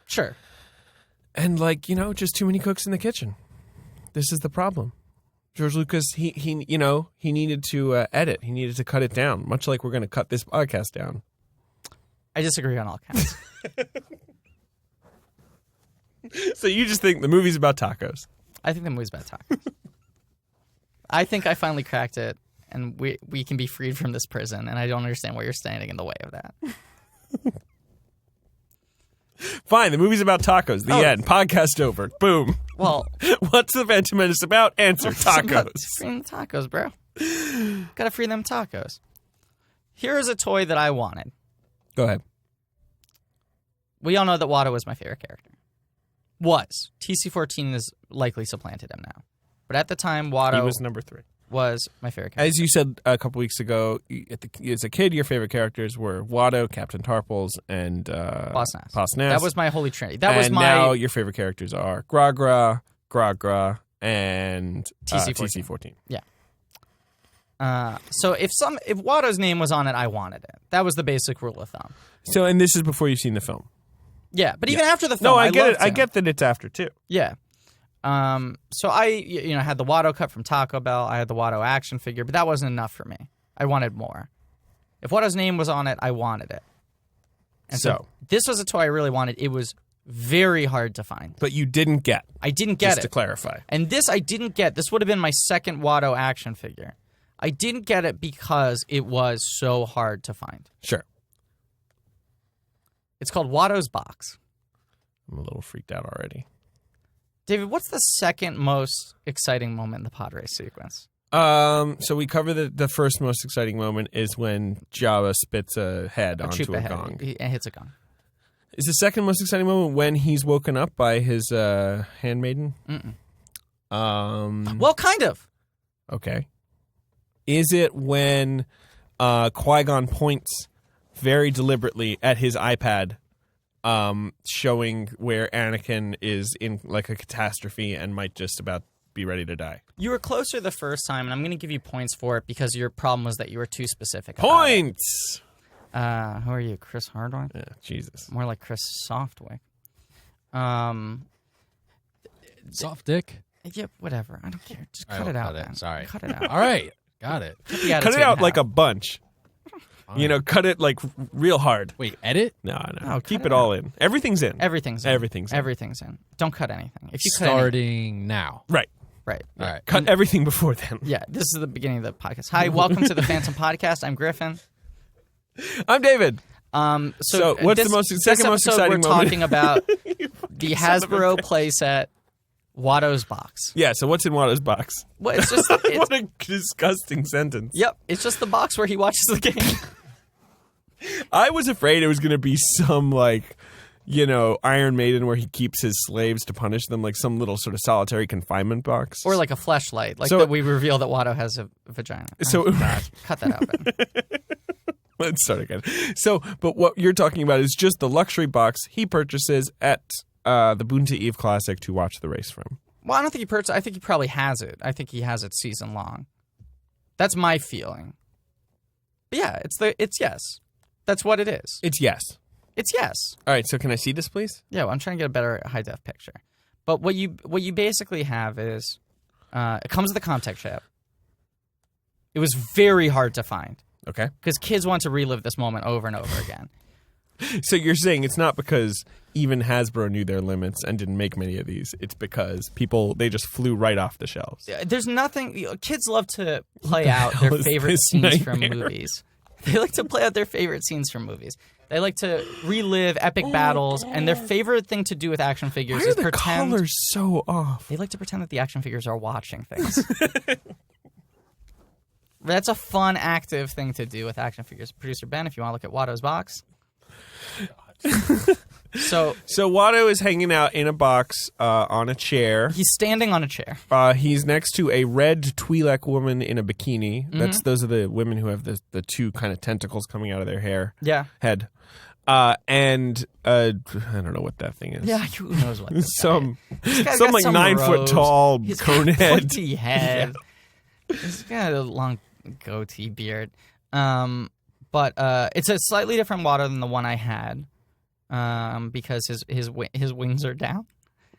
Sure. And, like, you know, just too many cooks in the kitchen. This is the problem. George Lucas, he needed to edit. He needed to cut it down, much like we're going to cut this podcast down. I disagree on all counts. So you just think the movie's about tacos? I think the movie's about tacos. I think I finally cracked it, and we can be freed from this prison, and I don't understand why you're standing in the way of that. Fine, the movie's about tacos. The end. Podcast over. Boom. Well, What's the Phantom Menace about? Answer, it's about tacos. freeing the tacos, bro. Gotta free them tacos. Here is a toy that I wanted. Go ahead. We all know that Watto was my favorite character. Was. TC-14 has likely supplanted him now. But at the time, Watto He was number 3. was my favorite character. As you said a couple weeks ago, as a kid, your favorite characters were Watto, Captain Tarples, and Boss Nass. Nass. That was my holy trinity. That was and my... now your favorite characters are Gragra, and TC-14. TC-14. Yeah. So if Watto's name was on it, I wanted it. That was the basic rule of thumb. So, and this is before you've seen the film. Yeah, but even after the film, No, I get loved it. I him. get that it's after too. Yeah. So I had the Watto cut from Taco Bell. I had the Watto action figure, but that wasn't enough for me. I wanted more. If Watto's name was on it, I wanted it. And so this was a toy I really wanted. It was very hard to find. But you didn't get. I didn't get Just it. to clarify. And this I didn't get. This would have been my second Watto action figure. I didn't get it because it was so hard to find. Sure. It's called Watto's Box. I'm a little freaked out already. David, what's the second most exciting moment in the pod race sequence? So we cover the first most exciting moment is when Jabba spits a head onto a gong. He hits a gong. Is the second most exciting moment when he's woken up by his handmaiden? Well, kind of. Okay. Is it when Qui-Gon points very deliberately at his iPad, showing where Anakin is in like a catastrophe and might just about be ready to die? You were closer the first time, and I'm going to give you points for it because your problem was that you were too specific. Points! Who are you, Chris Hardwick? Yeah, Jesus. More like Chris Softwick. Soft dick. Yeah, whatever. I don't care. Just I cut will it out, cut it. man. Sorry. Cut it out. All right. Got it. Cut it out like a bunch. Fine. You know, cut it like real hard. Wait, edit? No. No, Keep cut it it all in. Everything's in. Everything's in. Everything's in. Everything's in. Don't cut anything. If you cut Starting now. Right. right. All right. Cut everything before then. Yeah, this is the beginning of the podcast. Hi, welcome to the Phantom Podcast. I'm Griffin. I'm David. So what's the second most exciting we're moment? talking about the Hasbro playset Watto's box. Yeah, so what's in Watto's box? Well, it's just What a disgusting sentence. yep, it's just the box where he watches the game. I was afraid it was going to be some, like, you know, Iron Maiden where he keeps his slaves to punish them, like some little sort of solitary confinement box. Or like a fleshlight, like So- that we reveal that Watto has a vagina. So- God, cut that out, Ben. Let's start again. So, but what you're talking about is just the luxury box he purchases at the Boonta Eve Classic to watch the race from. Well, I don't think he purchased. I think he probably has it. I think he has it season long. That's my feeling. But yeah, it's yes. That's what it is. It's yes. It's yes. All right, so can I see this, please? Yeah, well, I'm trying to get a better high def picture. But what you basically have is It comes with a ComTech chip. It was very hard to find. Okay. Because kids want to relive this moment over and over again. So you're saying it's not because even Hasbro knew their limits and didn't make many of these. It's because they just flew right off the shelves. There's nothing... Kids love to play out their favorite scenes from movies. They like to play out their favorite scenes from movies. They like to relive epic battles, and their favorite thing to do with action figures is pretend... Why are the colors so off? They like to pretend that the action figures are watching things. That's a fun, active thing to do with action figures. Producer Ben, if you want to look at Watto's box... So Watto is hanging out in a box on a chair. He's standing on a chair. He's next to a red Twi'lek woman in a bikini. Those are the women who have the two kind of tentacles coming out of their head. And I don't know what that thing is. Yeah, who knows what? some like 9 foot tall cone head. Pointy head. Yeah. He's got a long goatee beard. But it's a slightly different Watto than the one I had. Because his wings are down.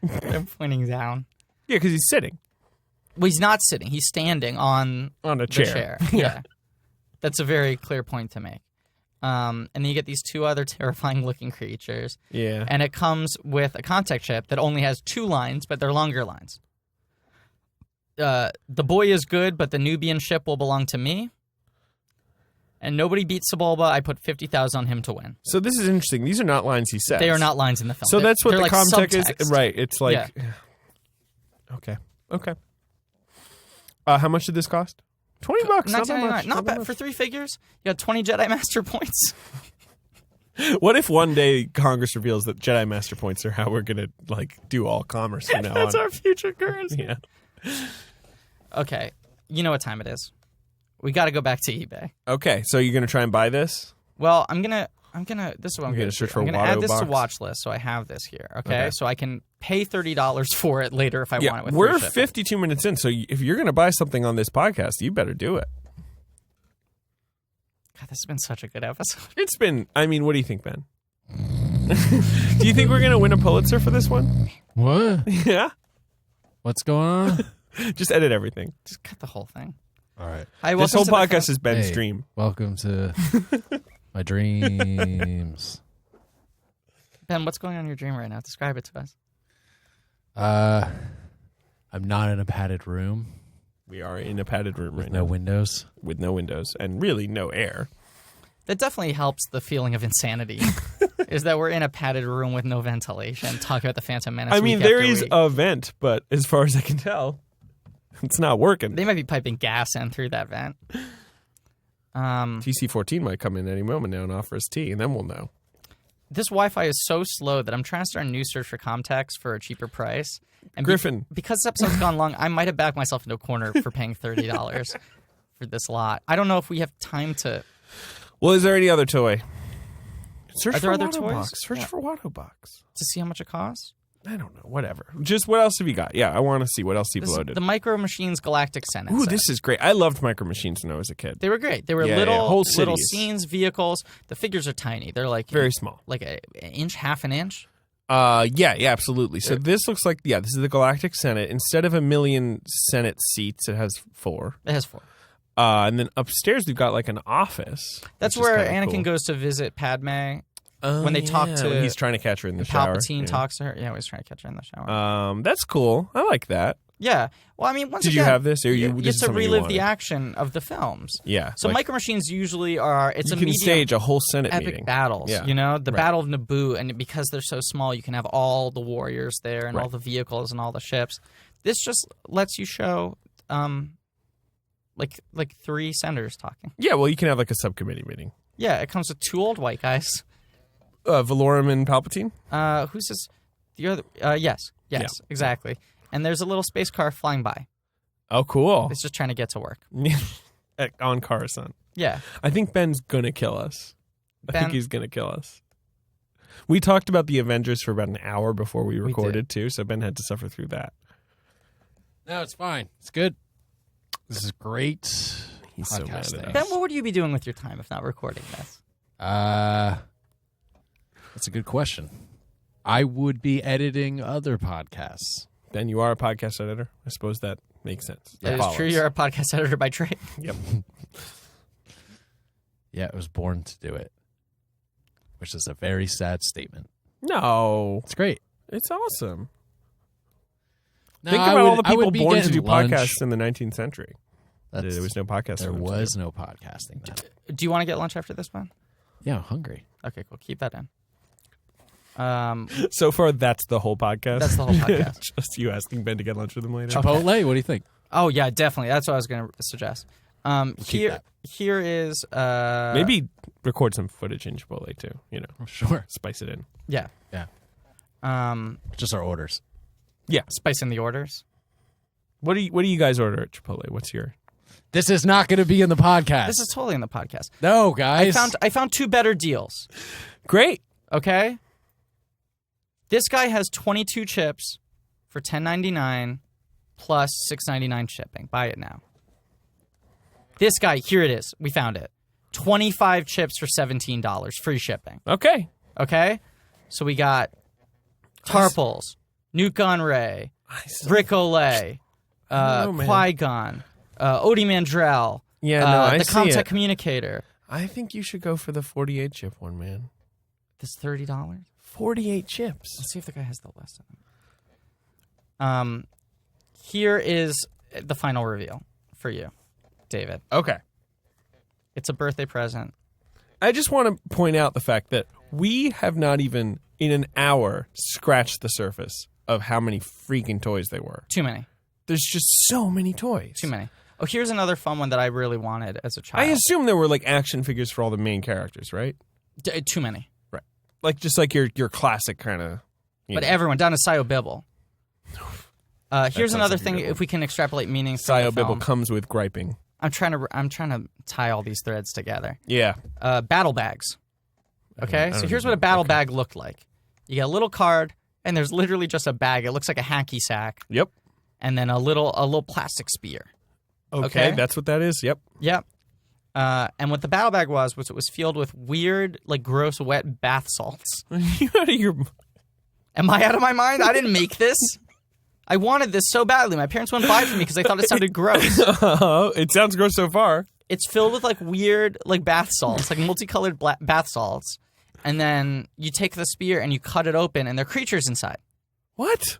They're pointing down. Yeah, because he's sitting. Well, he's not sitting. He's standing on a chair. Yeah. That's a very clear point to make. And then you get these two other terrifying-looking creatures. Yeah. And it comes with a ComTech chip that only has 2 lines, but they're longer lines. The boy is good, but the Nubian ship will belong to me. And nobody beats Sebulba. I put 50,000 on him to win. So this is interesting. These are not lines he says. They are not lines in the film. So that's what the like ComTech subtext. is. Right. It's like... Yeah. Okay. How much did this cost? $20. Not that much. Not bad. For 3 figures, you got 20 Jedi Master points. What if one day Congress reveals that Jedi Master points are how we're going to do all commerce from now That's on? our future currency. Yeah. Okay. You know what time it is. We got to go back to eBay. Okay, so you're gonna try and buy this? Well, I'm gonna. This is what I'm gonna search do. for I'm gonna Watto add this box? to watch list, so I have this here. Okay, so I can pay $30 for it later if I want it. With we're free shipping. 52 minutes in, so if you're gonna buy something on this podcast, you better do it. God, this has been such a good episode. It's been. I mean, what do you think, Ben? Do you think we're gonna win a Pulitzer for this one? What? Yeah. What's going on? Just edit everything. Just cut the whole thing. All right. Hi, This whole welcome to podcast is Ben's dream. Welcome to my dreams. Ben, what's going on in your dream right now? Describe it to us. I'm not in a padded room. We are in a padded room right now. No windows. With no windows and really no air. That definitely helps the feeling of insanity. Is that we're in a padded room with no ventilation, talking about the Phantom Menace. I mean, there is a vent, but as far as I can tell, it's not working. They might be piping gas in through that vent. TC-14 might come in any moment now and offer us tea, and then we'll know. This Wi-Fi is so slow that I'm trying to start a new search for ComTechs for a cheaper price. And Griffin. Because this episode's gone long, I might have backed myself into a corner for paying $30 for this lot. I don't know if we have time to... Well, is there any other toy? Search Are there for other Watto toys? Box. Search for Watto Box. to see how much it costs? I don't know. Whatever. Just what else have you got? Yeah, I want to see what else you've This is loaded. the Micro Machines Galactic Senate. Ooh, set. this is great. I loved Micro Machines when I was a kid. They were great. They were Yeah, little whole scenes, vehicles. The figures are tiny. They're like Very small. like an inch, half an inch. Yeah, absolutely. So this looks like, this is the Galactic Senate. Instead of 1 million Senate seats, it has 4. It has 4. And then upstairs we've got like an office. That's which is where kinda Anakin cool. goes to visit Padme. Oh, when they talk to- when he's trying to catch her in the shower. Palpatine Yeah. talks to her. Yeah, he's trying to catch her in the shower. That's cool. I like that. Yeah. Well, I mean, once Did you again, have this, or you you this get is to something you relive the wanted? action of the films. Yeah. So like, Micro Machines usually are. It's you a can medium stage a whole Senate epic meeting. battles. Yeah. You know, the Right. Battle of Naboo, and because they're so small, you can have all the warriors there and all Right. the vehicles and all the ships. This just lets you show, like 3 senators talking. Yeah, well, you can have like a subcommittee meeting. Yeah, it comes with 2 old white guys. Valorum and Palpatine? Who's this? The other? Yes, exactly. And there's a little space car flying by. Oh, cool. It's just trying to get to work. On Coruscant. Yeah. I think Ben's going to kill us. I Ben- think he's going to kill us. We talked about the Avengers for about an hour before we recorded, too, so Ben had to suffer through that. No, it's fine. It's good. This is great. He's so mad at Podcasting. us. Ben, what would you be doing with your time if not recording this? That's a good question. I would be editing other podcasts. Ben, you are a podcast editor. I suppose that Makes sense. That is true. You're a podcast editor by trade. Yep. Yeah, it was born to do it, which is a very sad statement. No. It's great. It's awesome. No, Think about all the I would people be born to getting do lunch. podcasts in the 19th century. There was no podcast. There for them to was do. no podcasting then. Do you want to get lunch after this one? Yeah, I'm hungry. Okay, cool. Keep that in. So far, that's the whole podcast. That's the whole podcast. Just you asking Ben to get lunch with him later. Chipotle, what do you think? Oh yeah, definitely. That's what I was going to suggest. keep that. Here is Maybe record some footage in Chipotle too. You know, Sure. spice it in. Yeah. Just our orders. Yeah, Spice in the orders. What do you guys order at Chipotle? What's your? This is not going to be in the podcast. This is totally in the podcast. No, guys. I found two better deals. Great. Okay. This guy has 22 chips for $10.99 plus $6.99 shipping. Buy it now. This guy, here it is. We found it. 25 chips for $17, free shipping. Okay. Okay? So we got Tarples, Newt Gunray, Bricolé, Qui-Gon, Odie Mandrell, I the see ComTech it. communicator. I think you should go for the 48 chip one, man. This $30? 48 chips. Let's see if the guy has the list. Here is the final reveal for you, David. Okay. It's a birthday present. I just want to point out the fact that we have not even, in an hour, scratched the surface of how many freaking toys there were. Too many. There's just so many toys. Too many. Oh, here's another fun one that I really wanted as a child. I assume there were like action figures for all the main characters, right? Too many. Right. Like just like your classic kind of. But everyone, down to Sio Bibble. Here's sounds another like a thing, good one. if we can extrapolate meanings from Sio the Bibble film. comes with griping. I'm trying to tie all these threads together. Yeah. Battle bags. Okay, I so don't here's even- what a battle bag looked like. You get a little card, and there's literally just a bag. It looks like a hacky sack, Yep. and then a little plastic spear. Okay, Okay. that's what that is. Yep. Yep. And what the battle bag was it was filled with weird, like gross, wet bath salts. You out of your. Am I out of my mind? I didn't make this. I wanted this so badly. My parents wouldn't buy it for me because they thought it sounded gross. It sounds gross so far. It's filled with like weird, like bath salts, like multicolored bath salts. And then you take the spear and you cut it open, and there are creatures inside, What?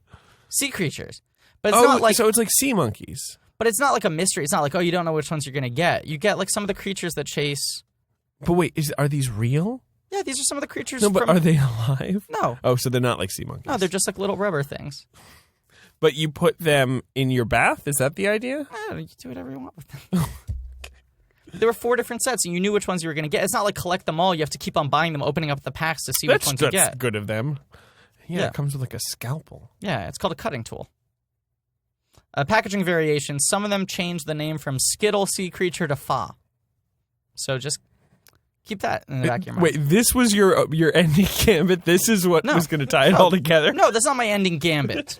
sea creatures. But it's not like, so it's like sea monkeys. but it's not like a mystery. It's not like, oh, you don't know which ones you're gonna get. You get like some of the creatures that chase. But wait, are these real? Yeah, these are some of the creatures. No, but from... are they alive? No, Oh, so they're not like sea monkeys. no, they're just like little rubber things. But you put them in your bath? Is that the idea? You do whatever you want with them. There were 4 different sets, and you knew which ones you were going to get. It's not like collect them all. You have to keep on buying them, opening up the packs to see which ones you That's get. good of them. Yeah, Yeah. it comes with like a scalpel. Yeah, it's called a cutting tool. Packaging variations. Some of them change the name from Skittle Sea Creature to Fa. So just keep that in the back of your mind. Wait, this was your ending gambit? This is what No. was going to tie it all together? No, that's not my ending gambit.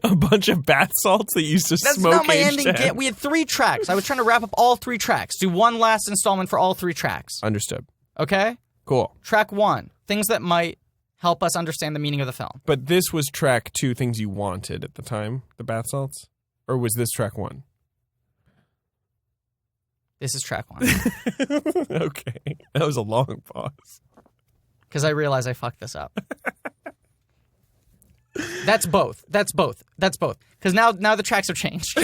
A bunch of bath salts that you used to That's smoke not my aged ending hen. gambit. We had 3 tracks. I was trying to wrap up all 3 tracks. Do one last installment for all 3 tracks. Understood. Okay? Cool. Track 1. Things that might help us understand the meaning of the film. But this was track 2, things you wanted at the time, the bath salts? Or was this track 1? This is track 1. Okay. That was a long pause. Because I realize I fucked this up. That's both. Because now the tracks have changed.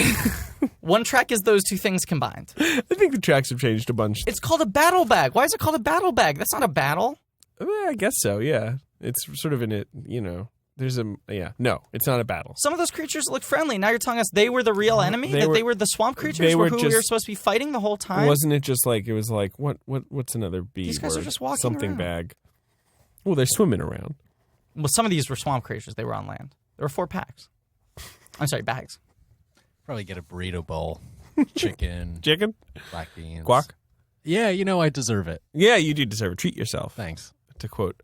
One track is those 2 things combined. I think the tracks have changed a bunch. It's called a battle bag. Why is it called a battle bag? That's not a battle. I guess so, yeah. It's sort of in it, there's no, it's not a battle. Some of those creatures look friendly. Now you're telling us they were the real enemy? They They were- were the swamp creatures they were who we just- were supposed to be fighting the whole time? Wasn't it just like, it was like, what's another B These guys are word? just walking Something around. bag. Well, they're swimming around. Well, some of these were swamp creatures. They were on land. There were 4 packs. I'm sorry, bags. Probably get a burrito bowl, chicken, Chicken? black beans. Guac? Yeah, I deserve it. Yeah, you do deserve it. Treat yourself. Thanks. To quote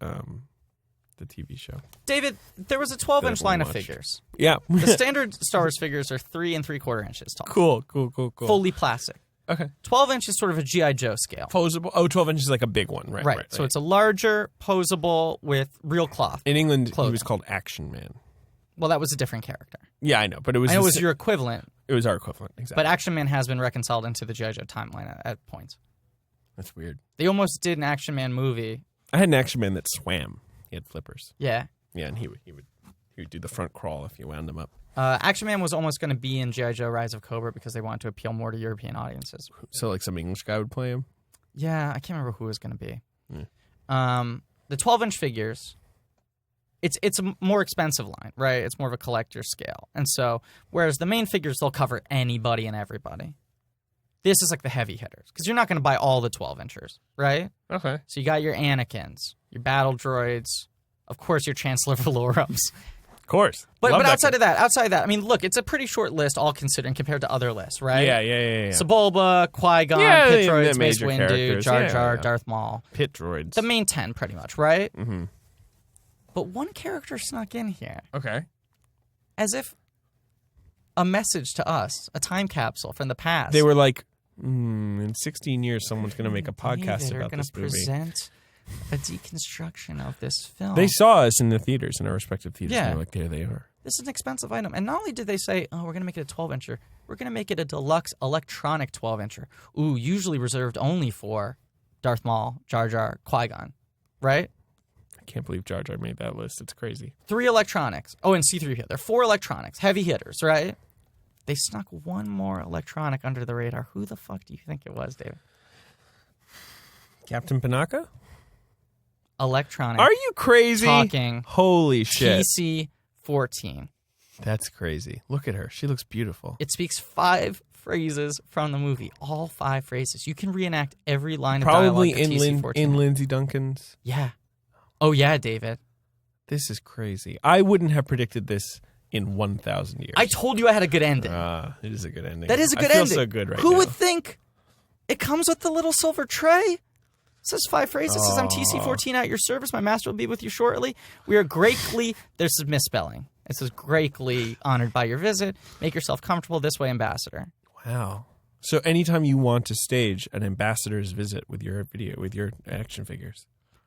the TV show. David, there was a 12-inch That line of won't watch. figures. Yeah. The standard Star Wars figures are 3 3/4 inches tall. Cool. Fully plastic. Okay. 12 inch is sort of a G.I. Joe scale. Posable. Oh, 12 inches is like a big one. Right. So it's a larger, posable with real cloth. In England, clothing. he was called Action Man. Well, that was a different character. Yeah, I know, but it was. I know it was your equivalent. It was our equivalent, exactly. But Action Man has been reconciled into the G.I. Joe timeline at points. That's weird. They almost did an Action Man movie. I had an Action Man that swam. He had flippers. Yeah. Yeah, and he would do the front crawl if you wound him up. Action Man was almost going to be in G.I. Joe Rise of Cobra because they wanted to appeal more to European audiences. So, like, some English guy would play him? Yeah, I can't remember who it was going to be. Mm. The 12-inch figures, it's a more expensive line, right? It's more of a collector's scale. And so, whereas the main figures, they'll cover anybody and everybody. This is like the heavy hitters because you're not going to buy all the 12-inchers, right? Okay. So you got your Anakins, your battle droids, of course your Chancellor Valorums. Of course. But outside of that, I mean, look, it's a pretty short list, all considering compared to other lists, right? Yeah. Sebulba, Qui-Gon, Pit Droids, Mace Windu, Jar Jar, Darth Maul. Pit Droids. The main 10, pretty much, right? Mm-hmm. But one character snuck in here. Okay. As if a message to us, a time capsule from the past. They were like, in 16 years, someone's going to make a podcast about this movie. Present a deconstruction of this film. They saw us in the theaters, in our respective theaters. Yeah. And they're like, there they are. This is an expensive item. And not only did they say, oh, we're going to make it a 12-incher, we're going to make it a deluxe electronic 12-incher. Ooh, usually reserved only for Darth Maul, Jar Jar, Qui-Gon, right? I can't believe Jar Jar made that list. It's crazy. 3 electronics. Oh, and C-3PO. There are 4 electronics, heavy hitters, right? They snuck one more electronic under the radar. Who the fuck do you think it was, David? Captain Panaka? Electronic. Are you crazy? Talking. Holy shit. PC-14. That's crazy. Look at her. She looks beautiful. It speaks 5 phrases from the movie. All 5 phrases. You can reenact every line of Probably dialogue that TC-14 in Lindsay Duncan's. Yeah. Oh, yeah, David. This is crazy. I wouldn't have predicted this in 1,000 years. I told you I had a good ending. It is a good ending. That is a good ending. ending. I feel so good right Who now. would think it comes with the little silver tray? It says 5 phrases. It says, I'm TC-14 at your service. My master will be with you shortly. We are greatly... There's a misspelling. It says, greatly honored by your visit. Make yourself comfortable this way, ambassador. Wow. So anytime you want to stage an ambassador's visit with your action figures.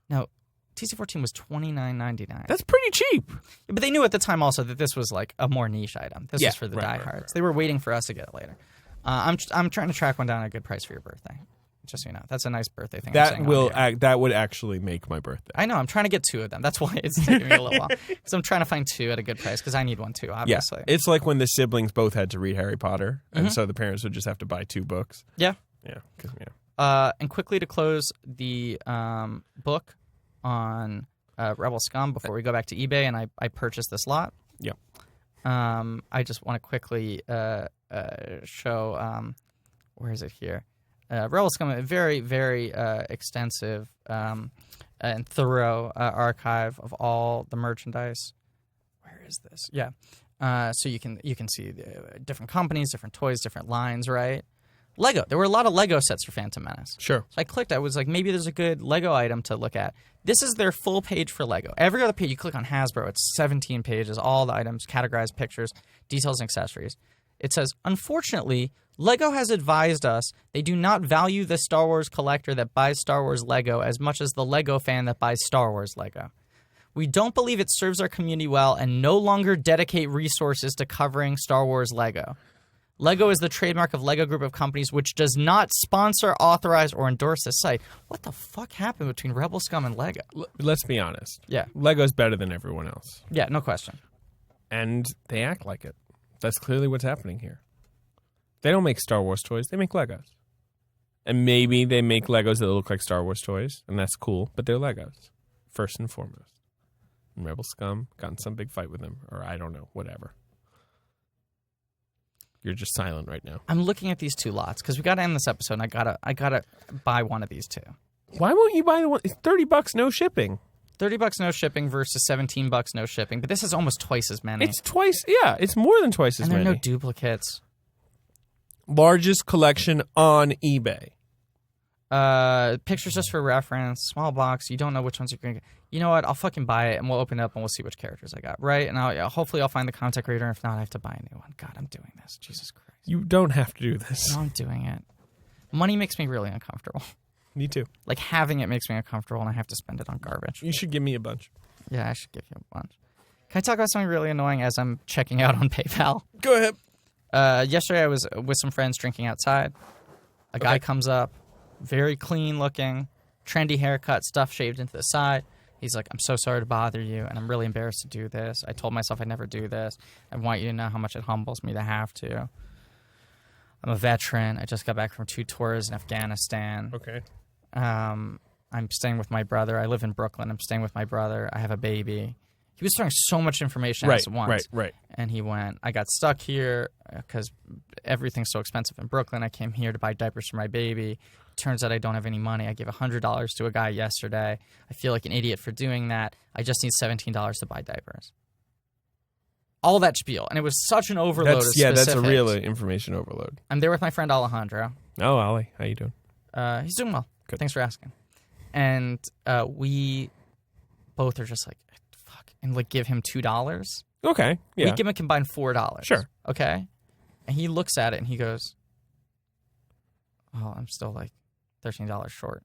Now, TC-14 was $29.99. That's pretty cheap. But they knew at the time also that this was like a more niche item. This was for the diehards. Right. They were waiting for us to get it later. I'm trying to track one down at a good price for your birthday. Just so you know, that's a nice birthday thing. That would actually make my birthday. I know. I'm trying to get 2 of them. That's why it's taking me a little while. Because I'm trying to find 2 at a good price. Because I need one too, obviously. Yeah. It's like when the siblings both had to read Harry Potter, and so the parents would just have to buy 2 books. Yeah. Yeah. And quickly to close the book on Rebel Scum before we go back to eBay, and I purchased this lot. Yeah. I just want to quickly show. Where is it here? Rebel Scum, a very, very extensive and thorough archive of all the merchandise. Where is this? Yeah. So you can see the different companies, different toys, different lines, right? Lego. There were a lot of Lego sets for Phantom Menace. Sure. So I clicked. I was like, maybe there's a good Lego item to look at. This is their full page for Lego. Every other page, you click on Hasbro, it's 17 pages, all the items, categorized pictures, details, and accessories. It says, unfortunately, Lego has advised us they do not value the Star Wars collector that buys Star Wars Lego as much as the Lego fan that buys Star Wars Lego. We don't believe it serves our community well and no longer dedicate resources to covering Star Wars Lego. Lego is the trademark of Lego Group of Companies, which does not sponsor, authorize, or endorse this site. What the fuck happened between Rebel Scum and Lego? Let's be honest. Yeah. Lego's better than everyone else. Yeah, no question. And they act like it. That's clearly what's happening here. They don't make Star Wars toys. They make Legos. And maybe they make Legos that look like Star Wars toys, and that's cool, but they're Legos, first and foremost. And Rebel Scum got in some big fight with them, or I don't know, whatever. You're just silent right now. I'm looking at these 2 lots because we got to end this episode, and I gotta buy one of these 2. Why won't you buy the one? It's $30 no shipping. $30 no shipping versus $17 no shipping, but this is almost twice as many. It's twice. Yeah, it's more than twice as many. And there are many. no duplicates. Largest collection on eBay. Pictures just for reference. Small box. You don't know which ones you're going to get. You know what? I'll fucking buy it, and we'll open it up, and we'll see which characters I got, right? And hopefully I'll find the ComTech reader. If not, I have to buy a new one. God, I'm doing this. Jesus Christ. You don't have to do this. No, I'm doing it. Money makes me really uncomfortable. Me too. Like, having it makes me uncomfortable, and I have to spend it on garbage. You should give me a bunch. Yeah, I should give you a bunch. Can I talk about something really annoying as I'm checking out on PayPal? Go ahead. Yesterday I was with some friends drinking outside. A guy comes up, very clean looking, trendy haircut, stuff shaved into the side. He's like, I'm so sorry to bother you, and I'm really embarrassed to do this. I told myself I'd never do this. I want you to know how much it humbles me to have to. I'm a veteran. I just got back from 2 tours in Afghanistan. Okay. I'm staying with my brother. I live in Brooklyn. I'm staying with my brother. I have a baby. He was throwing so much information at us at once. Right. And he went, I got stuck here because everything's so expensive in Brooklyn. I came here to buy diapers for my baby. Turns out I don't have any money. I gave $100 to a guy yesterday. I feel like an idiot for doing that. I just need $17 to buy diapers. All that spiel. And it was such an overload of specifics. That's a real information overload. I'm there with my friend Alejandro. Oh, Ollie. How you doing? He's doing well. Good. Thanks for asking. And we both are just like, fuck. And like give him $2. Okay. Yeah. We give him a combined $4. Sure. Okay? And he looks at it and he goes, oh, I'm still like $13 short.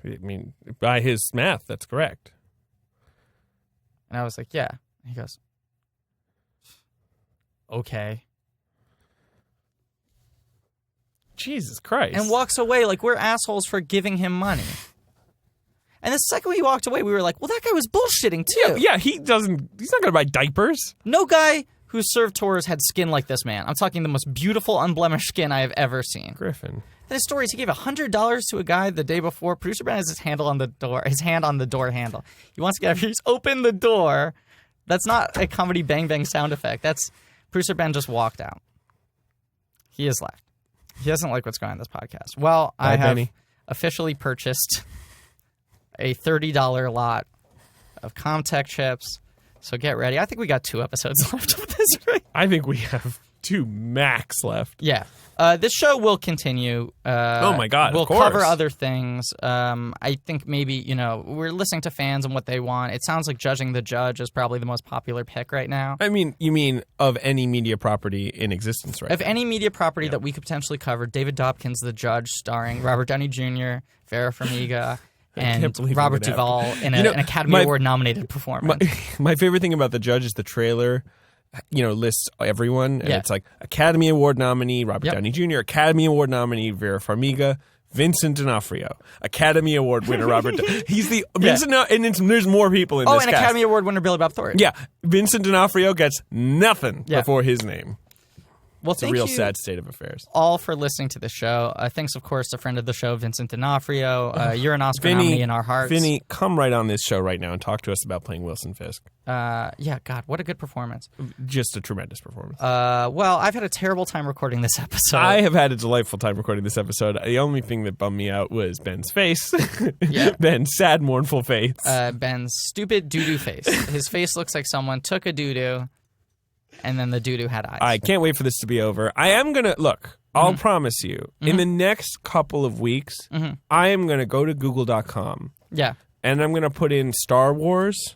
I mean, by his math, that's correct. And I was like, yeah. And he goes, okay. Jesus Christ. And walks away like we're assholes for giving him money. And the second we walked away, we were like, well, that guy was bullshitting too. Yeah, he's not going to buy diapers. No guy who served tours had skin like this man. I'm talking the most beautiful, unblemished skin I have ever seen. Griffin. Then his story is he gave $100 to a guy the day before. Producer Ben has his hand on the door handle. He wants to get up here. He's opened the door. That's not a comedy bang bang sound effect. That's Producer Ben just walked out. He has left. He doesn't like what's going on in this podcast. Well, I have officially purchased a $30 lot of ComTech chips. So get ready. I think we got 2 episodes left of this, right? I think we have 2 max left. Yeah. This show will continue. Oh, my God, We'll of course. cover other things. I think maybe, we're listening to fans and what they want. It sounds like Judging the Judge is probably the most popular pick right now. I mean, you mean of any media property in existence right Of now? any media property that we could potentially cover, David Dobkins, The Judge, starring Robert Downey Jr., Vera Farmiga, and Robert Duvall in an Academy Award-nominated performance. My favorite thing about The Judge is the trailer, lists everyone. And it's like Academy Award nominee Robert Downey Jr., Academy Award nominee Vera Farmiga, Vincent D'Onofrio, Academy Award winner Robert He's the Vincent, and there's more people in this and cast. Academy Award winner Billy Bob Thornton. Yeah, Vincent D'Onofrio gets nothing before his name. Well, it's a real sad state of affairs. All for listening to the show. Thanks, of course, to friend of the show, Vincent D'Onofrio. You're an Oscar nominee in our hearts. Vinny, come right on this show right now and talk to us about playing Wilson Fisk. God, what a good performance. Just a tremendous performance. Well, I've had a terrible time recording this episode. I have had a delightful time recording this episode. The only thing that bummed me out was Ben's face. Ben's sad, mournful face. Ben's stupid doo-doo face. His face looks like someone took a doo-doo, and then the doo-doo had eyes. I can't wait for this to be over. I am going to, look, I'll promise you, in the next couple of weeks, I am going to go to Google.com. Yeah. And I'm going to put in Star Wars.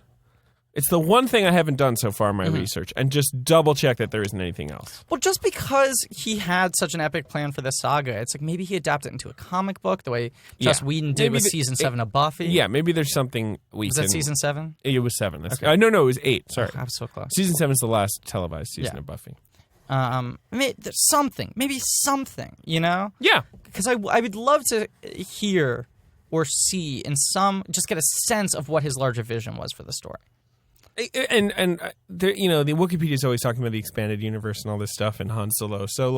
It's the one thing I haven't done so far in my research, and just double check that there isn't anything else. Well, just because he had such an epic plan for this saga, it's like maybe he adapted it into a comic book the way Joss Whedon did with season 7 of Buffy. Yeah, maybe there's something we Was can... that season 7? It was 7. Okay. No, it was 8. Sorry. I was so close. Season 7 is the last televised season of Buffy. There's something. Maybe something, Yeah. Because I would love to hear or see just get a sense of what his larger vision was for the story. And the Wikipedia is always talking about the expanded universe and all this stuff and Han Solo. So,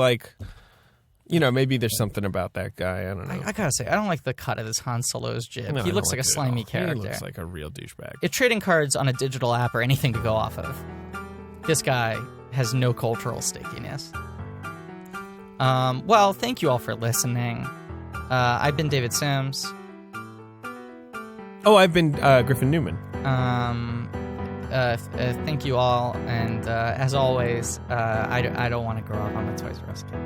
maybe there's something about that guy. I don't know. I gotta say, I don't like the cut of this Han Solo's jib. No, he looks like a slimy character. He looks like a real douchebag. If trading cards on a digital app are anything to go off of, this guy has no cultural stakiness. Well, thank you all for listening. I've been David Sims. Oh, I've been Griffin Newman. Thank you all, and as always, I don't want to grow up on the Toys R Us kid.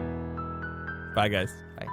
Bye, guys. Bye.